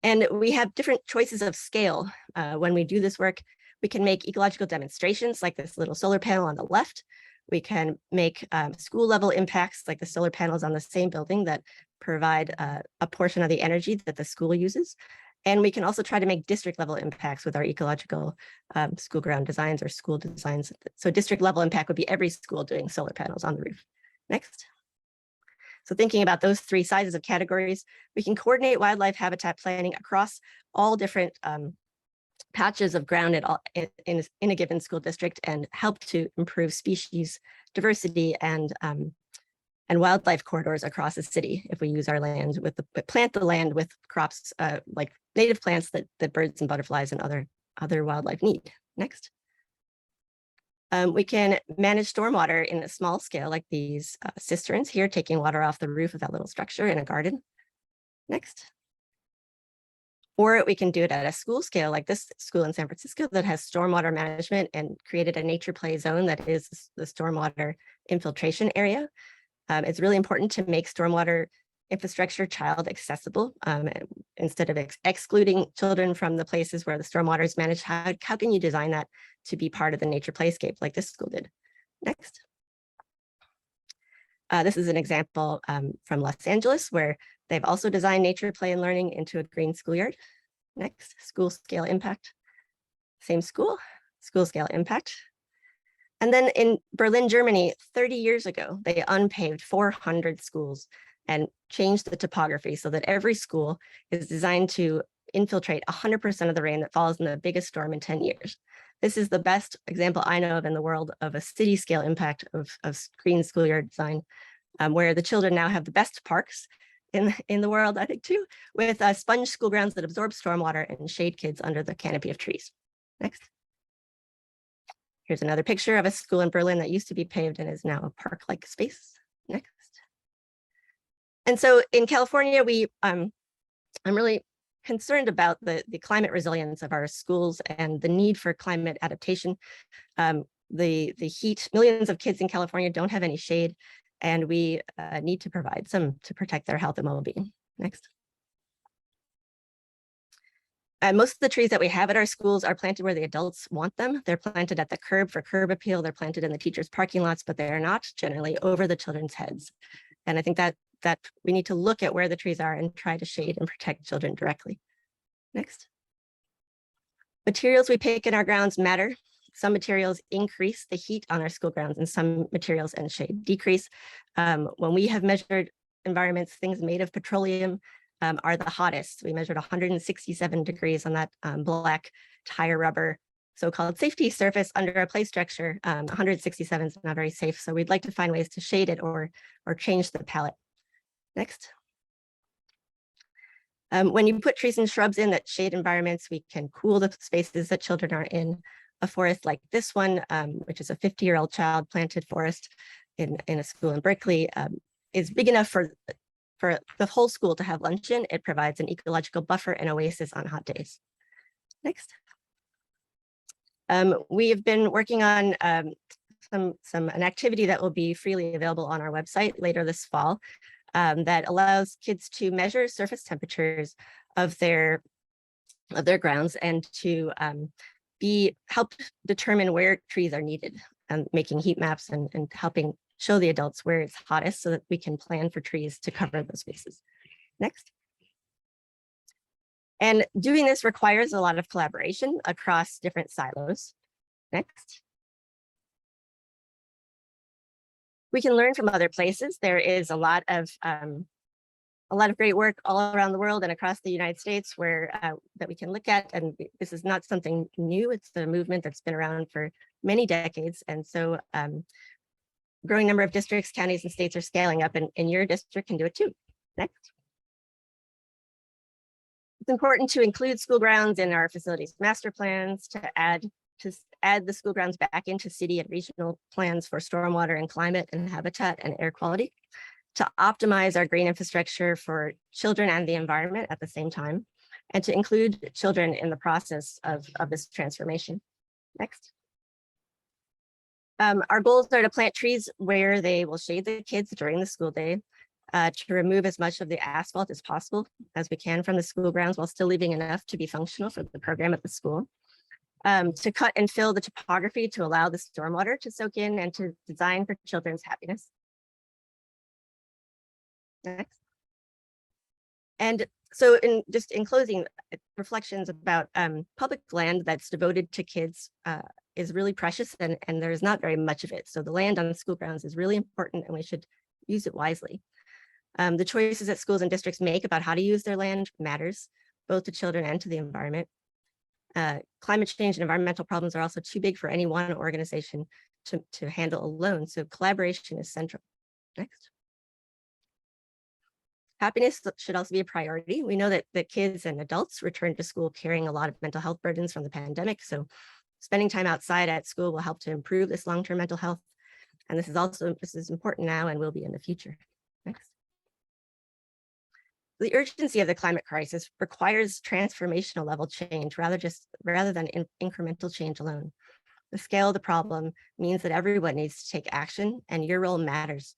And we have different choices of scale. When we do this work, we can make ecological demonstrations like this little solar panel on the left. We can make school level impacts like the solar panels on the same building that provide a portion of the energy that the school uses. And we can also try to make district level impacts with our ecological school ground designs or school designs. So district level impact would be every school doing solar panels on the roof. Next. So thinking about those three sizes of categories, we can coordinate wildlife habitat planning across all different patches of ground in a given school district and help to improve species diversity and wildlife corridors across the city if we use our land plant the land with crops like native plants that birds and butterflies and other wildlife need. Next. We can manage stormwater in a small scale like these cisterns here, taking water off the roof of that little structure in a garden. Next. Or we can do it at a school scale like this school in San Francisco that has stormwater management and created a nature play zone that is the stormwater infiltration area. It's really important to make stormwater infrastructure child accessible. Instead of excluding children from the places where the stormwater is managed, how can you design that to be part of the nature playscape like this school did? Next. This is an example from Los Angeles where they've also designed nature play and learning into a green schoolyard. Next, school scale impact. Same school scale impact. And then in Berlin, Germany, 30 years ago, they unpaved 400 schools and changed the topography so that every school is designed to infiltrate 100% of the rain that falls in the biggest storm in 10 years. This is the best example I know of in the world of a city scale impact of green schoolyard design, where the children now have the best parks in the world, I think too, with sponge school grounds that absorb stormwater and shade kids under the canopy of trees. Next. Here's another picture of a school in Berlin that used to be paved and is now a park-like space. Next. And so in California, I'm really concerned about the climate resilience of our schools and the need for climate adaptation. The heat, millions of kids in California don't have any shade, and we need to provide some to protect their health and well-being. Next. Most of the trees that we have at our schools are planted where the adults want them. They're planted at the curb for curb appeal. They're planted in the teachers' parking lots, but they are not generally over the children's heads. And I think that we need to look at where the trees are and try to shade and protect children directly. Next. Materials we pick in our grounds matter. Some materials increase the heat on our school grounds, and some materials and shade decrease. When we have measured environments, things made of petroleum are the hottest. We measured 167 degrees on that black tire rubber so-called safety surface under a play structure. 167 is not very safe, so we'd like to find ways to shade it or change the palette. Next. When you put trees and shrubs in that shade environments, we can cool the spaces that children are in. A forest like this one, which is a 50-year-old child planted forest in a school in Berkeley, is big enough for the whole school to have lunch in. It provides an ecological buffer and oasis on hot days. Next. We have been working on an activity that will be freely available on our website later this fall that allows kids to measure surface temperatures of their grounds and to help determine where trees are needed, and making heat maps and helping show the adults where it's hottest so that we can plan for trees to cover those spaces. Next. And doing this requires a lot of collaboration across different silos. Next. We can learn from other places. There is a lot of great work all around the world and across the United States where that we can look at. And this is not something new. It's a movement that's been around for many decades. And so growing number of districts, counties, and states are scaling up, and your district can do it too. Next. It's important to include school grounds in our facilities master plans, to add the school grounds back into city and regional plans for stormwater and climate and habitat and air quality, to optimize our green infrastructure for children and the environment at the same time, and to include children in the process of this transformation. Next. Our goals are to plant trees where they will shade the kids during the school day, to remove as much of the asphalt as possible as we can from the school grounds while still leaving enough to be functional for the program at the school, to cut and fill the topography to allow the stormwater to soak in, and to design for children's happiness. Next. And so in closing, reflections about public land that's devoted to kids is really precious, and there's not very much of it. So the land on the school grounds is really important, and we should use it wisely. The choices that schools and districts make about how to use their land matters, both to children and to the environment. Climate change and environmental problems are also too big for any one organization to handle alone, so collaboration is central. Next. Happiness should also be a priority. We know that the kids and adults return to school carrying a lot of mental health burdens from the pandemic, so spending time outside at school will help to improve this long-term mental health. And this is important now and will be in the future. Next. The urgency of the climate crisis requires transformational level change rather than incremental change alone. The scale of the problem means that everyone needs to take action, and your role matters.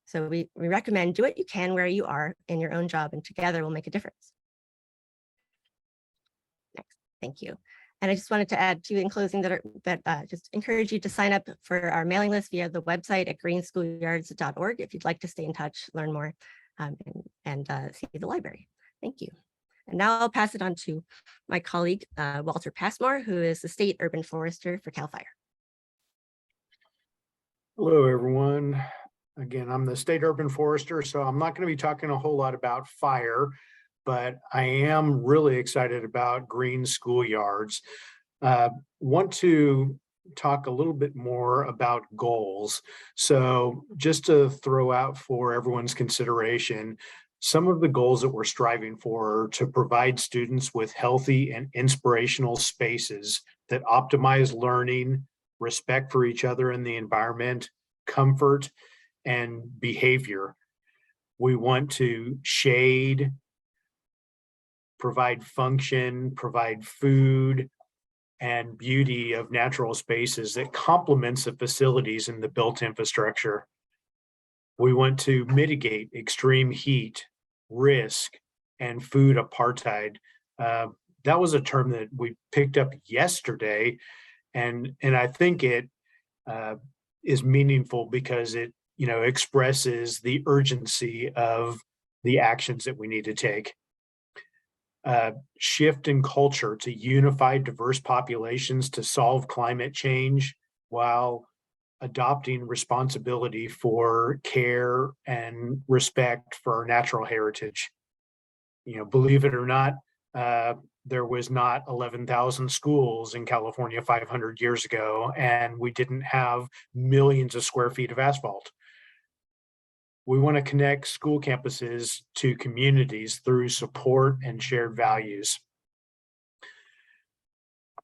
So we recommend do what you can where you are in your own job, and together we'll make a difference. Next, thank you. And I just wanted to add too in closing that just encourage you to sign up for our mailing list via the website at greenschoolyards.org if you'd like to stay in touch, learn more, and see the library. Thank you. And now I'll pass it on to my colleague, Walter Passmore, who is the State Urban Forester for CAL FIRE. Hello, everyone. Again, I'm the State Urban Forester, so I'm not going to be talking a whole lot about fire, but I am really excited about green schoolyards. Want to talk a little bit more about goals. So just to throw out for everyone's consideration, some of the goals that we're striving for are to provide students with healthy and inspirational spaces that optimize learning, respect for each other and the environment, comfort, and behavior. We want to shade, provide function, provide food, and beauty of natural spaces that complements the facilities and the built infrastructure. We want to mitigate extreme heat, risk, and food apartheid. That was a term that we picked up yesterday, and I think it is meaningful because it expresses the urgency of the actions that we need to take. Shift in culture to unify diverse populations to solve climate change while adopting responsibility for care and respect for our natural heritage. Believe it or not, there was not 11,000 schools in California 500 years ago, and we didn't have millions of square feet of asphalt. We want to connect school campuses to communities through support and shared values.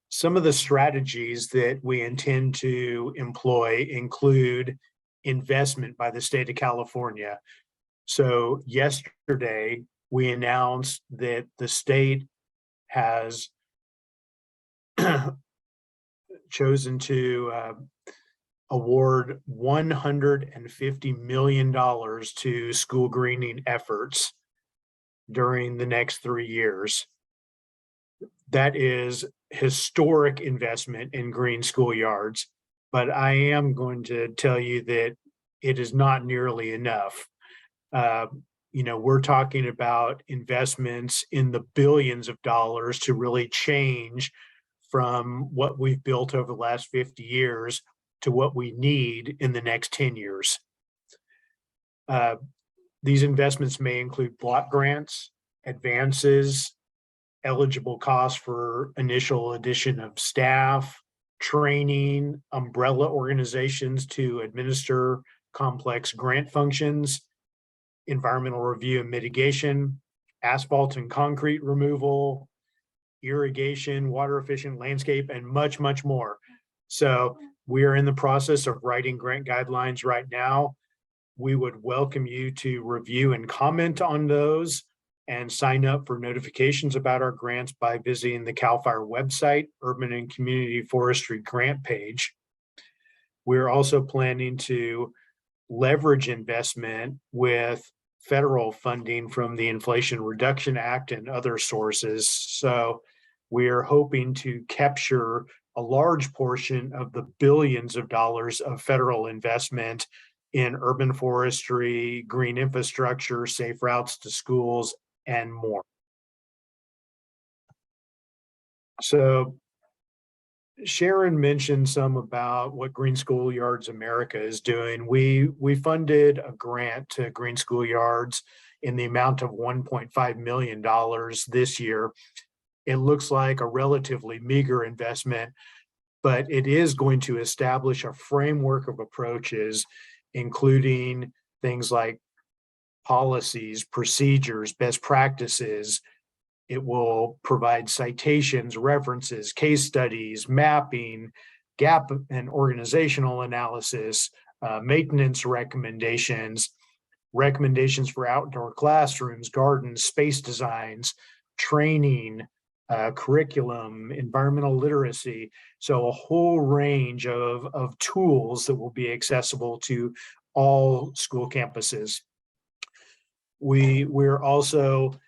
Some of the strategies that we intend to employ include investment by the state of California. So yesterday, we announced that the state has chosen to award $150 million to school greening efforts during the next 3 years. That is historic investment in green schoolyards, but I am going to tell you that it is not nearly enough. We're talking about investments in the billions of dollars to really change from what we've built over the last 50 years to what we need in the next 10 years. These investments may include block grants, advances, eligible costs for initial addition of staff, training, umbrella organizations to administer complex grant functions, environmental review and mitigation, asphalt and concrete removal, irrigation, water efficient landscape, and much, much more. So we are in the process of writing grant guidelines right now. We would welcome you to review and comment on those and sign up for notifications about our grants by visiting the CAL FIRE website, Urban and Community Forestry grant page. We're also planning to leverage investment with federal funding from the Inflation Reduction Act and other sources. So we are hoping to capture a large portion of the billions of dollars of federal investment in urban forestry, green infrastructure, safe routes to schools, and more. So Sharon mentioned some about what Green Schoolyards America is doing. We funded a grant to Green Schoolyards in the amount of $1.5 million this year. It looks like a relatively meager investment, but it is going to establish a framework of approaches, including things like policies, procedures, best practices. It will provide citations, references, case studies, mapping, gap and organizational analysis, maintenance recommendations, recommendations for outdoor classrooms, gardens, space designs, training, curriculum, environmental literacy. So a whole range of tools that will be accessible to all school campuses. We're also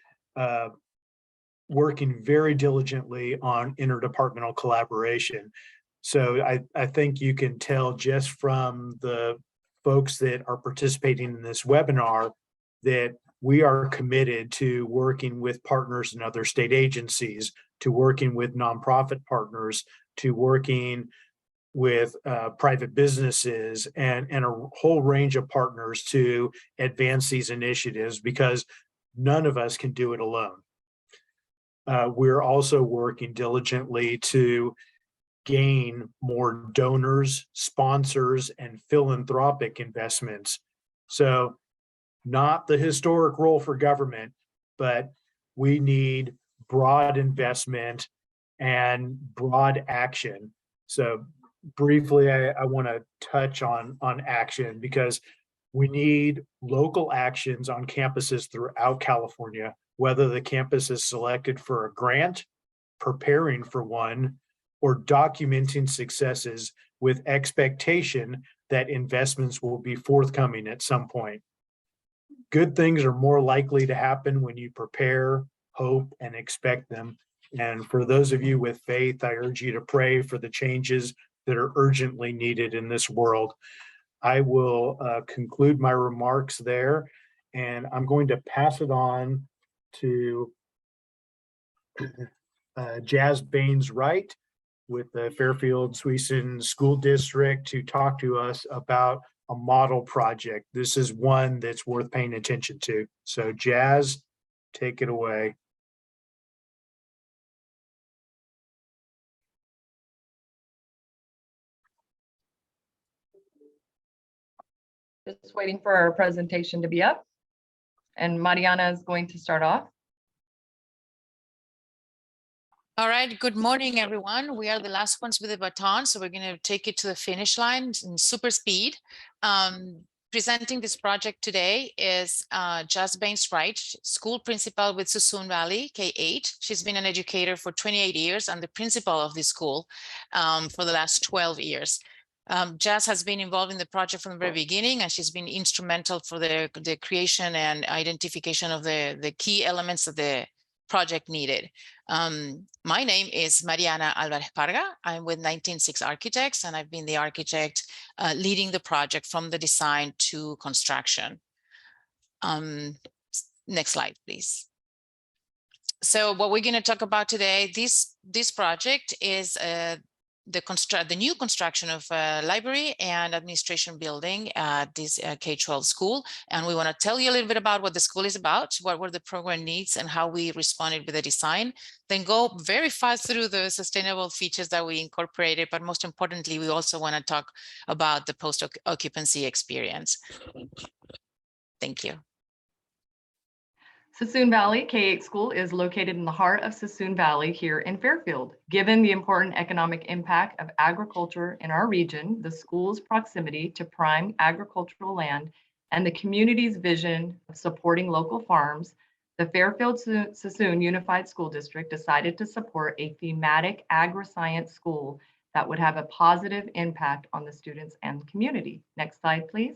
working very diligently on interdepartmental collaboration. So I think you can tell just from the folks that are participating in this webinar that we are committed to working with partners in other state agencies, to working with nonprofit partners, to working with private businesses and a whole range of partners to advance these initiatives, because none of us can do it alone. we're also working diligently to gain more donors, sponsors, and philanthropic investments. So not the historic role for government, but we need broad investment and broad action. So briefly, I want to touch on action because we need local actions on campuses throughout California, whether the campus is selected for a grant, preparing for one, or documenting successes with expectation that investments will be forthcoming at some point. Good things are more likely to happen when you prepare, hope, and expect them. And for those of you with faith, I urge you to pray for the changes that are urgently needed in this world. I will conclude my remarks there, and I'm going to pass it on to Jazz Baines-Wright with the Fairfield-Suisun School District to talk to us about a model project. This is one that's worth paying attention to. So Jazz, take it away. Just waiting for our presentation to be up. And Mariana is going to start off. All right, good morning, everyone. We are the last ones with the baton, so we're going to take it to the finish line in super speed. Presenting this project today is Jazz Baines-Wright, school principal with Suisun Valley, K-8. She's been an educator for 28 years and the principal of this school for the last 12 years. Jazz has been involved in the project from the very beginning, and she's been instrumental for the creation and identification of the key elements that the project needed. My name is Mariana Alvarez Parga. I'm with 196 Architects, and I've been the architect leading the project from the design to construction. Next slide, please. So what we're going to talk about today, this project is the new construction of a library and administration building at this K-12 school. And we want to tell you a little bit about what the school is about, what were the program needs, and how we responded with the design. Then go very fast through the sustainable features that we incorporated. But most importantly, we also want to talk about the post-occupancy experience. Thank you. Suisun Valley K-8 school is located in the heart of Suisun Valley here in Fairfield. Given the important economic impact of agriculture in our region, the school's proximity to prime agricultural land, and the community's vision of supporting local farms, the Fairfield-Suisun Unified School District decided to support a thematic agri-science school that would have a positive impact on the students and community. Next slide, please.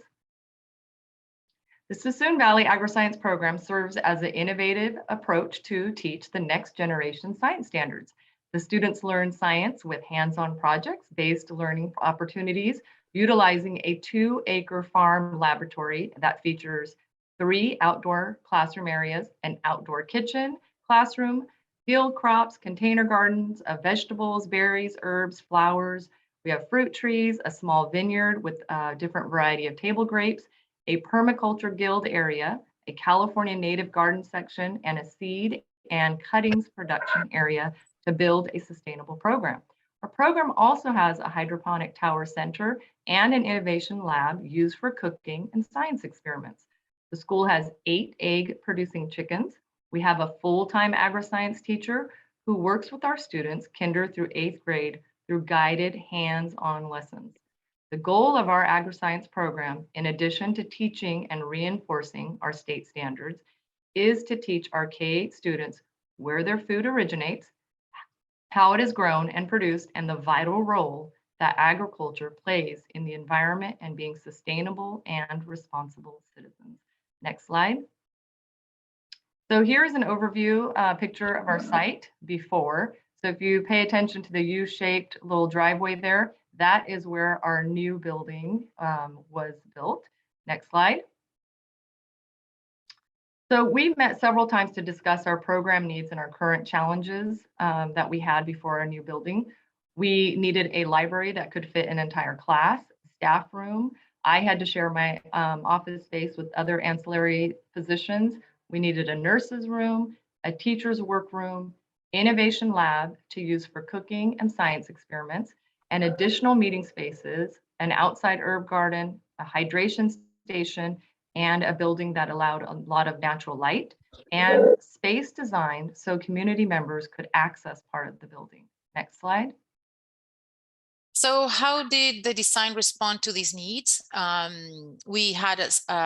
The Suisun Valley Agri-Science Program serves as an innovative approach to teach the next generation science standards. The students learn science with hands-on projects-based learning opportunities, utilizing a 2-acre farm laboratory that features 3 outdoor classroom areas, an outdoor kitchen, classroom, field crops, container gardens of vegetables, berries, herbs, flowers. We have fruit trees, a small vineyard with a different variety of table grapes, a permaculture guild area, a California native garden section, and a seed and cuttings production area to build a sustainable program. Our program also has a hydroponic tower center and an innovation lab used for cooking and science experiments. The school has 8 egg-producing chickens. We have a full-time agri-science teacher who works with our students, kinder through 8th grade, through guided hands-on lessons. The goal of our agri-science program, in addition to teaching and reinforcing our state standards, is to teach our K-8 students where their food originates, how it is grown and produced, and the vital role that agriculture plays in the environment and being sustainable and responsible citizens. Next slide. So here's an overview picture of our site before. So if you pay attention to the U-shaped little driveway there, that is where our new building was built. Next slide. So we've met several times to discuss our program needs and our current challenges that we had before our new building. We needed a library that could fit an entire class, staff room. I had to share my office space with other ancillary positions. We needed a nurse's room, a teacher's workroom, innovation lab to use for cooking and science experiments, and additional meeting spaces, an outside herb garden, a hydration station, and a building that allowed a lot of natural light, and space designed so community members could access part of the building. Next slide. So how did the design respond to these needs? We had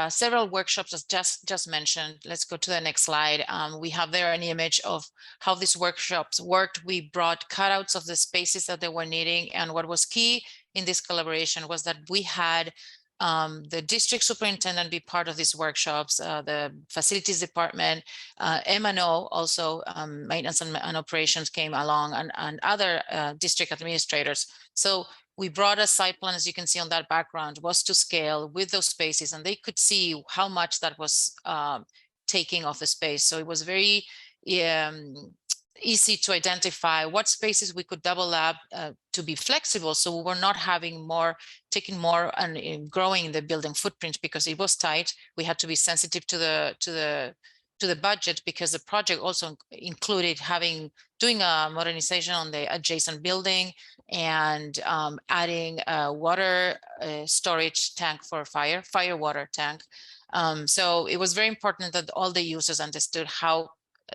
several workshops, as just mentioned. Let's go to the next slide. We have there an image of how these workshops worked. We brought cutouts of the spaces that they were needing. And what was key in this collaboration was that we had the district superintendent be part of these workshops, the facilities department, M&O also, maintenance and operations came along, and other district administrators. So we brought a site plan, as you can see on that background, was to scale with those spaces, and they could see how much that was taking of the space. So it was very easy to identify what spaces we could double up to be flexible, so we were not having taking more and growing the building footprint because it was tight. We had to be sensitive to the budget, because the project also included doing a modernization on the adjacent building and adding a water storage tank for fire water tank. So it was very important that all the users understood how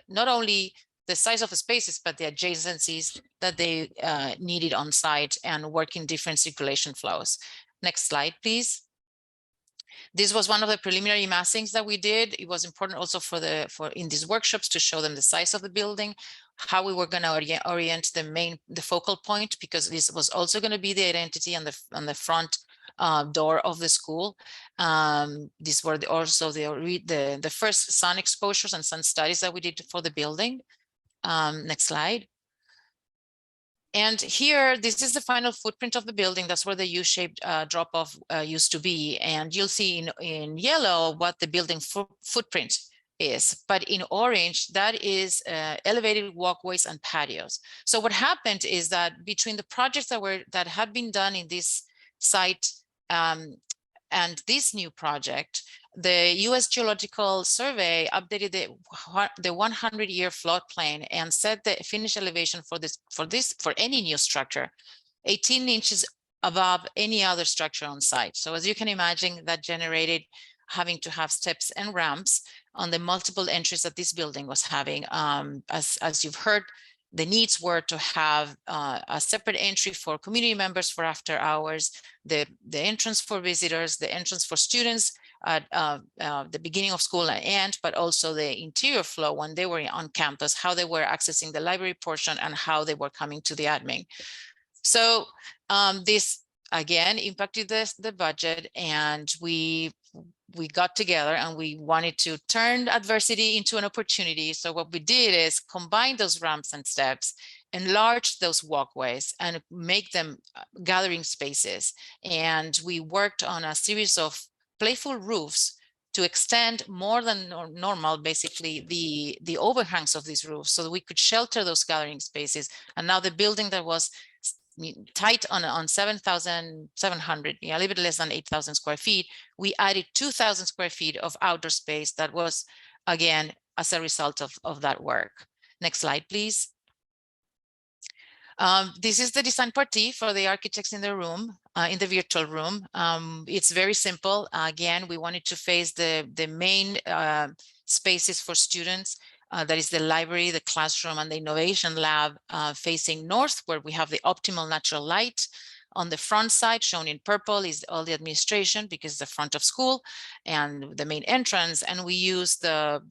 not only the size of the spaces, but the adjacencies that they needed on site and work in different circulation flows. Next slide, please. This was one of the preliminary massings that we did. It was important also for in these workshops to show them the size of the building, how we were going to orient the focal point, because this was also going to be the identity on the front door of the school. These were also the first sun exposures and sun studies that we did for the building. Next slide. And here, this is the final footprint of the building. That's where the U-shaped drop-off used to be. And you'll see in yellow what the building footprint is. But in orange, that is elevated walkways and patios. So what happened is that between the projects that had been done in this site and this new project, the U.S. Geological Survey updated the 100-year floodplain and set the finished elevation for any new structure 18 inches above any other structure on site. So as you can imagine, that generated having to have steps and ramps on the multiple entries that this building was having. As you've heard, the needs were to have a separate entry for community members for after hours, the entrance for visitors, the entrance for students at the beginning of school and end, but also the interior flow when they were on campus, how they were accessing the library portion and how they were coming to the admin. So this again impacted the budget, and we got together and we wanted to turn adversity into an opportunity. So what we did is combine those ramps and steps, enlarge those walkways and make them gathering spaces. And we worked on a series of playful roofs to extend more than normal, basically the overhangs of these roofs, so that we could shelter those gathering spaces. And now the building that was tight on 7,700, a little bit less than 8,000 square feet, we added 2,000 square feet of outdoor space that was, again, as a result of that work. Next slide, please. This is the design party for the architects in the room, in the virtual room. It's very simple. Again, we wanted to face the main spaces for students. That is the library, the classroom, and the innovation lab facing north, where we have the optimal natural light. On the front side, shown in purple, is all the administration, because the front of school and the main entrance. And we use the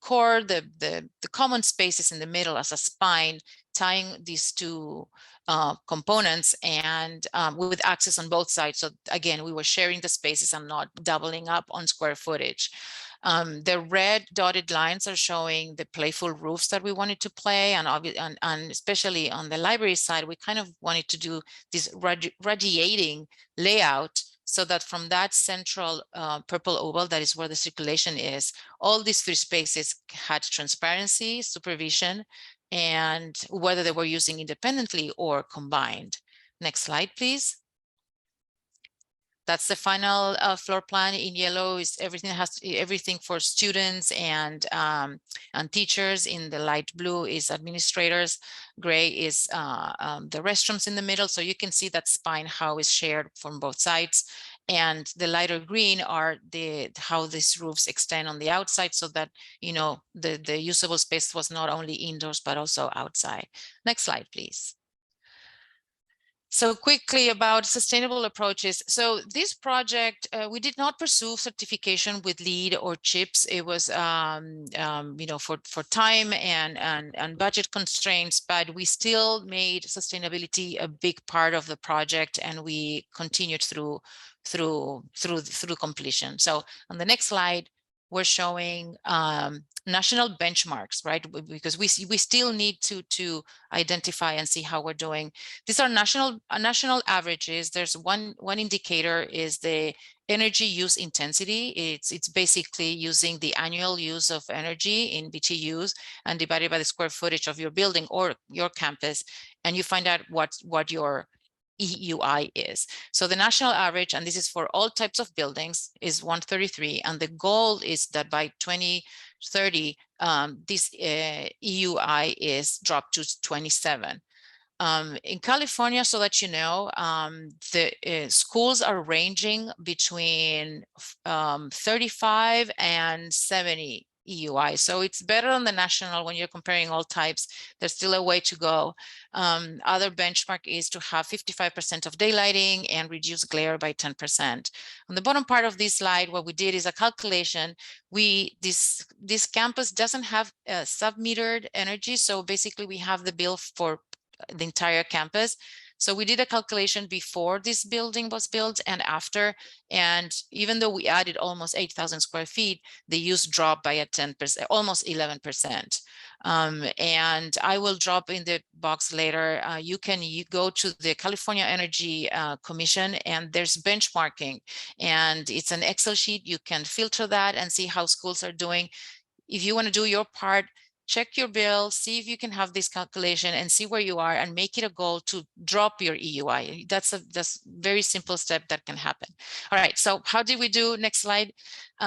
core, the common spaces in the middle as a spine, tying these two components, and with access on both sides. So again, we were sharing the spaces and not doubling up on square footage. The red dotted lines are showing the playful roofs that we wanted to play, and especially on the library side, we kind of wanted to do this radiating layout, so that from that central purple oval, that is where the circulation is, all these three spaces had transparency, supervision, and whether they were using independently or combined. Next slide, please. That's the final floor plan. In yellow is everything for students and teachers. In the light blue is administrators. Gray is the restrooms in the middle. So you can see that spine how is shared from both sides. And the lighter green are how these roofs extend on the outside, so that the usable space was not only indoors but also outside. Next slide, please. So quickly about sustainable approaches. So this project, we did not pursue certification with LEED or CHIPS. It was, for time and budget constraints, but we still made sustainability a big part of the project, and we continued through completion. So on the next slide, we're showing national benchmarks, right? Because we still need to identify and see how we're doing. These are national averages. There's one indicator is the energy use intensity. It's basically using the annual use of energy in BTUs and divided by the square footage of your building or your campus, and you find out what your EUI is. So the national average, and this is for all types of buildings, is 133, and the goal is that by 2030 this EUI is dropped to 27. In California, so that you know, the schools are ranging between 35 and 70 EUI. So it's better than the national when you're comparing all types. There's still a way to go. Other benchmark is to have 55% of daylighting and reduce glare by 10%. On the bottom part of this slide, what we did is a calculation. This campus doesn't have sub-metered energy. So basically we have the bill for the entire campus. So we did a calculation before this building was built and after, and even though we added almost 8,000 square feet, the use dropped by a 10%, almost 11%. And I will drop in the box later. You go to the California Energy Commission, and there's benchmarking, and it's an Excel sheet. You can filter that and see how schools are doing. If you want to do your part, check your bill, see if you can have this calculation and see where you are and make it a goal to drop your EUI. That's a very simple step that can happen. All right, so how did we do? Next slide. We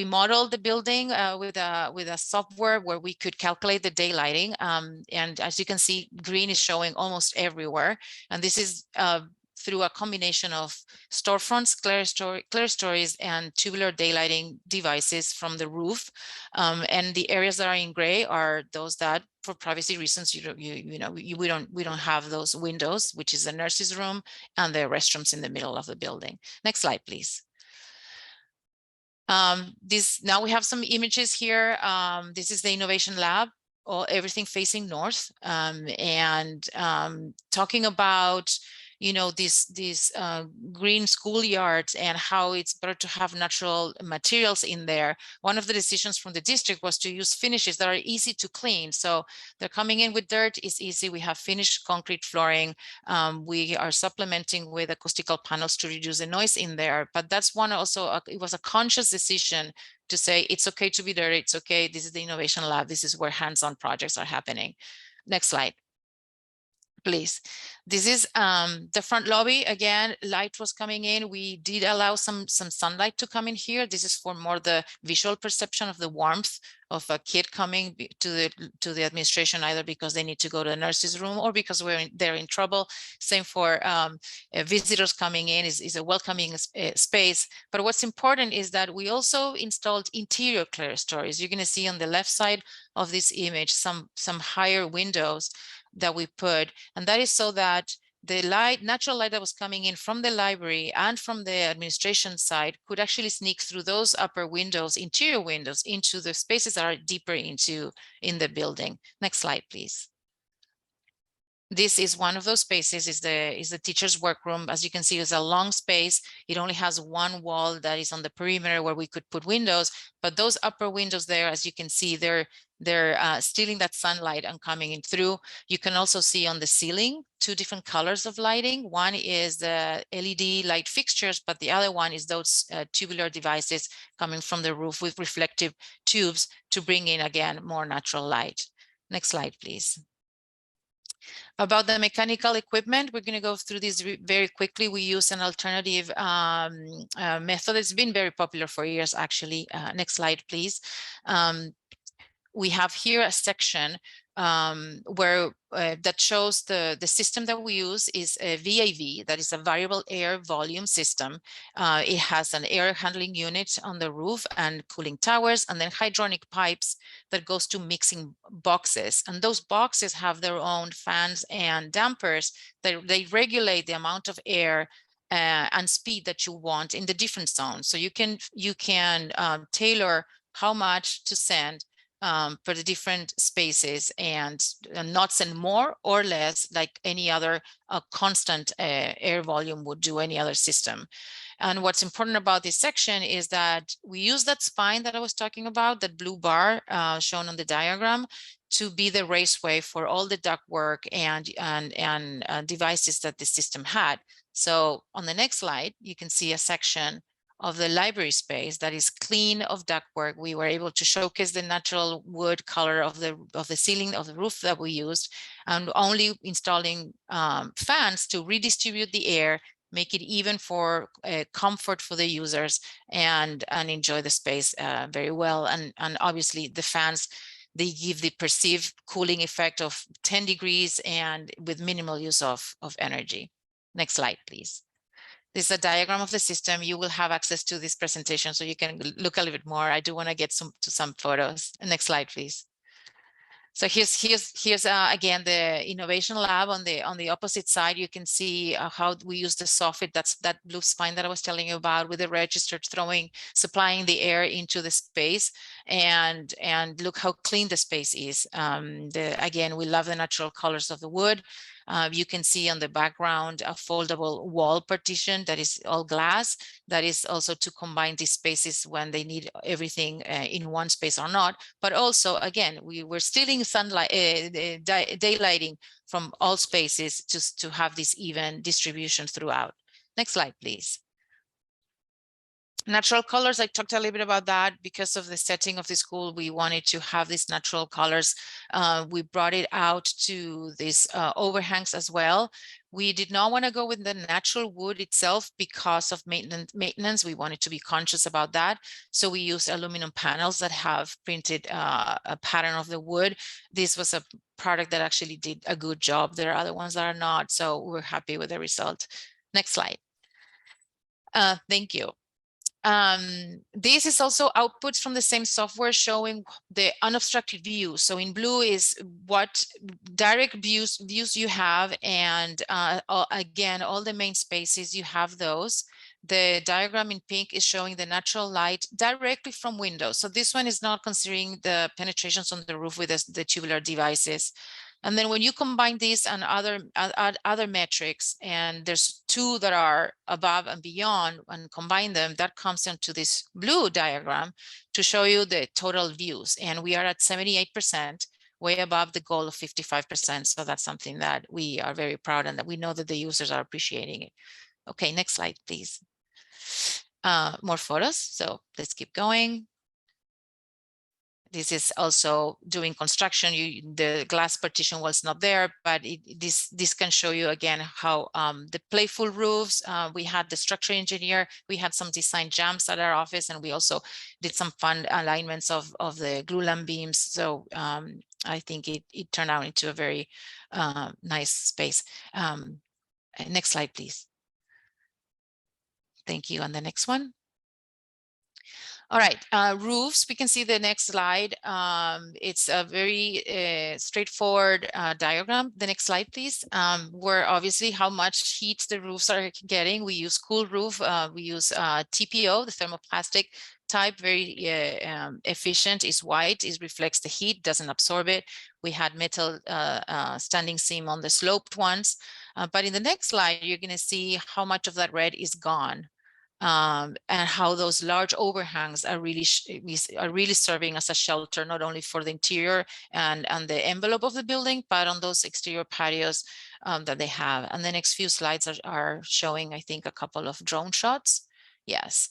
modeled the building with a software where we could calculate the daylighting. And as you can see, green is showing almost everywhere. And this is through a combination of storefronts, clerestories, and tubular daylighting devices from the roof. And the areas that are in gray are those that, for privacy reasons, we don't have those windows, which is the nurse's room and the restrooms in the middle of the building. Next slide, please. Now we have some images here. This is the innovation lab, everything facing north, and talking about these green schoolyards and how it's better to have natural materials in there. One of the decisions from the district was to use finishes that are easy to clean. So they're coming in with dirt, is easy. We have finished concrete flooring. We are supplementing with acoustical panels to reduce the noise in there. But that's one also, it was a conscious decision to say, it's okay to be dirty, it's okay. This is the innovation lab. This is where hands-on projects are happening. Next slide, please. This is the front lobby. Again, light was coming in. We did allow some sunlight to come in here. This is for more the visual perception of the warmth of a kid coming to the administration, either because they need to go to the nurse's room or because they're in trouble. Same for visitors coming in is a welcoming space. But what's important is that we also installed interior clerestories. You're going to see on the left side of this image some higher windows that we put, and that is so that the natural light that was coming in from the library and from the administration side could actually sneak through those upper windows, interior windows, into the spaces that are deeper in the building. Next slide, please. This is one of those spaces, is the teacher's workroom. As you can see, it's a long space. It only has one wall that is on the perimeter where we could put windows, but those upper windows there, as you can see, they're stealing that sunlight and coming in through. You can also see on the ceiling 2 different colors of lighting. One is the LED light fixtures, but the other one is those tubular devices coming from the roof with reflective tubes to bring in, again, more natural light. Next slide, please. About the mechanical equipment, we're going to go through this very quickly. We use an alternative method. It's been very popular for years, actually. Next slide, please. We have here a section where that shows the system that we use is a VAV, that is a variable air volume system. It has an air handling unit on the roof and cooling towers, and then hydronic pipes that goes to mixing boxes. And those boxes have their own fans and dampers that they regulate the amount of air and speed that you want in the different zones. So you can tailor how much to send for the different spaces and not send more or less like any other constant air volume would do any other system. And what's important about this section is that we use that spine that I was talking about, that blue bar shown on the diagram, to be the raceway for all the ductwork and devices that the system had. So on the next slide, you can see a section of the library space that is clean of ductwork. We were able to showcase the natural wood color of the ceiling of the roof that we used, and only installing fans to redistribute the air, make it even for comfort for the users, and enjoy the space very well. And obviously the fans, they give the perceived cooling effect of 10 degrees and with minimal use of energy. Next slide, please. This is a diagram of the system. You will have access to this presentation, so you can look a little bit more. I do want to get to some photos. Next slide, please. So here's again the innovation lab on the opposite side. You can see how we use the soffit. That's that blue spine that I was telling you about, with the register supplying the air into the space, and look how clean the space is. Again, we love the natural colors of the wood. You can see on the background a foldable wall partition that is all glass. That is also to combine these spaces when they need everything in one space or not. But also, again, we're stealing sunlight, daylighting from all spaces just to have this even distribution throughout. Next slide, please. Natural colors, I talked a little bit about that. Because of the setting of the school, we wanted to have these natural colors. We brought it out to these overhangs as well. We did not want to go with the natural wood itself because of maintenance. We wanted to be conscious about that. So we used aluminum panels that have printed a pattern of the wood. This was a product that actually did a good job. There are other ones that are not. So we're happy with the result. Next slide. Thank you. This is also outputs from the same software showing the unobstructed view. So in blue is what direct views you have, and again, all the main spaces, you have those. The diagram in pink is showing the natural light directly from windows. So this one is not considering the penetrations on the roof with the tubular devices. And then when you combine these and other metrics, and there's two that are above and beyond, and combine them, that comes into this blue diagram to show you the total views. And we are at 78%, way above the goal of 55%. So that's something that we are very proud, and that we know that the users are appreciating it. Okay, next slide, please. More photos. So let's keep going. This is also doing construction. The glass partition was not there, but this can show you again how the playful roofs, we had the structural engineer, we had some design jams at our office, and we also did some fun alignments of the glulam beams. So I think it turned out into a very nice space. Next slide, please. Thank you. And the next one. All right, roofs, we can see the next slide. It's a very straightforward diagram. The next slide, please. Where obviously how much heat the roofs are getting. We use cool roof, we use TPO, the thermoplastic type, very efficient, is white, it reflects the heat, doesn't absorb it. We had metal standing seam on the sloped ones. But in the next slide, you're gonna see how much of that red is gone. And how those large overhangs are really serving as a shelter, not only for the interior and the envelope of the building, but on those exterior patios that they have. And the next few slides are showing, I think, a couple of drone shots. Yes,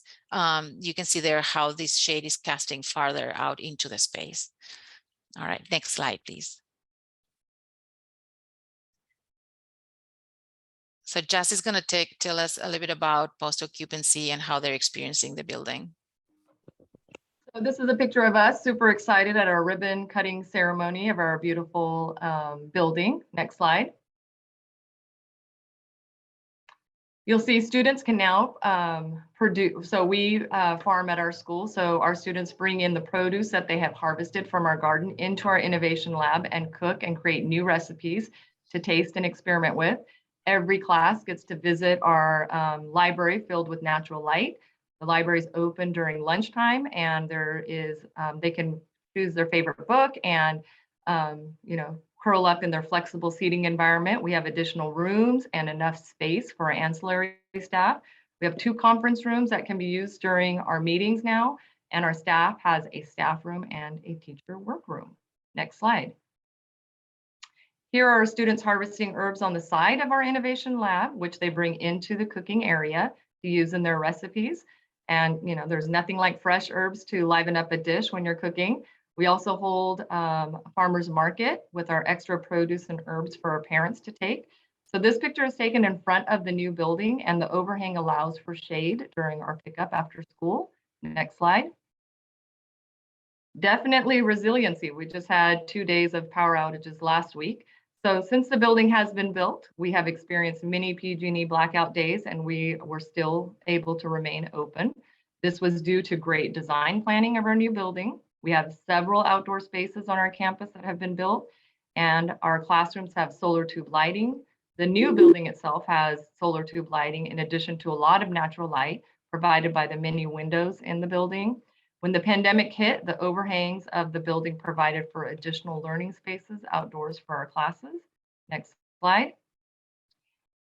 you can see there how this shade is casting farther out into the space. All right, next slide, please. So Jess is going to tell us a little bit about post-occupancy and how they're experiencing the building. So this is a picture of us super excited at our ribbon cutting ceremony of our beautiful building. Next slide. You'll see students can now produce. So we farm at our school. So our students bring in the produce that they have harvested from our garden into our innovation lab and cook and create new recipes to taste and experiment with. Every class gets to visit our library filled with natural light. The library is open during lunchtime, and there is they can choose their favorite book and curl up in their flexible seating environment. We have additional rooms and enough space for our ancillary staff. We have 2 conference rooms that can be used during our meetings now, and our staff has a staff room and a teacher workroom. Next slide. Here are our students harvesting herbs on the side of our innovation lab, which they bring into the cooking area to use in their recipes. And there's nothing like fresh herbs to liven up a dish when you're cooking. We also hold a farmer's market with our extra produce and herbs for our parents to take. So this picture is taken in front of the new building, and the overhang allows for shade during our pickup after school. Next slide. Definitely resiliency. We just had 2 days of power outages last week. So since the building has been built, we have experienced many PG&E blackout days, and we were still able to remain open. This was due to great design planning of our new building. We have several outdoor spaces on our campus that have been built, and our classrooms have solar tube lighting. The new building itself has solar tube lighting in addition to a lot of natural light provided by the many windows in the building. When the pandemic hit, the overhangs of the building provided for additional learning spaces outdoors for our classes. Next slide.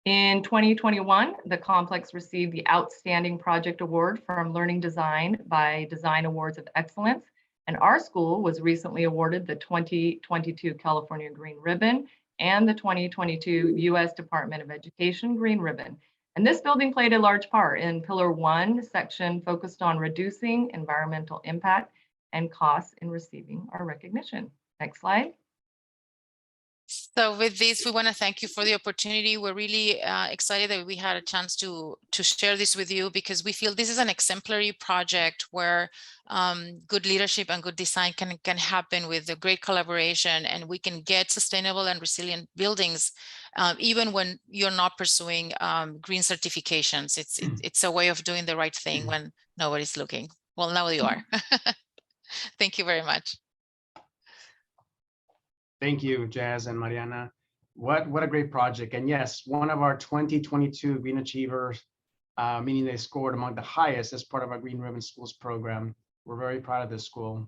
In 2021, the complex received the Outstanding Project Award from Learning Design by Design Awards of Excellence. And our school was recently awarded the 2022 California Green Ribbon and the 2022 U.S. Department of Education Green Ribbon. And this building played a large part in Pillar 1 section focused on reducing environmental impact and costs in receiving our recognition. Next slide. So with this, we want to thank you for the opportunity. We're really excited that we had a chance to share this with you, because we feel this is an exemplary project where good leadership and good design can happen with a great collaboration, and we can get sustainable and resilient buildings even when you're not pursuing green certifications. It's a way of doing the right thing when nobody's looking. Well, now you are. Thank you very much. Thank you, Jazz and Mariana. What a great project. And yes, one of our 2022 Green Achievers, meaning they scored among the highest as part of our Green Ribbon Schools program. We're very proud of this school.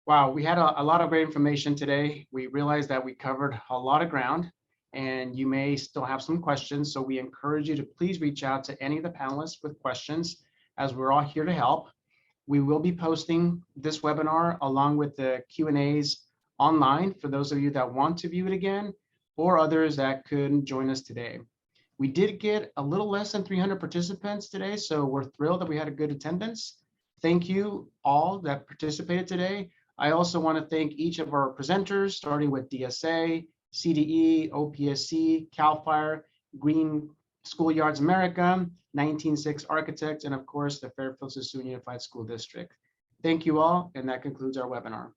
Wow, we had a lot of great information today. We realized that we covered a lot of ground, and you may still have some questions. So we encourage you to please reach out to any of the panelists with questions, as we're all here to help. We will be posting this webinar along with the Q&As online for those of you that want to view it again, or others that couldn't join us today. We did get a little less than 300 participants today, so we're thrilled that we had a good attendance. Thank you all that participated today. I also want to thank each of our presenters, starting with DSA, CDE, OPSC, CAL FIRE, Green Schoolyards America, 196 Architects, and of course, the Fairfield Sassoon Unified School District. Thank you all, and that concludes our webinar.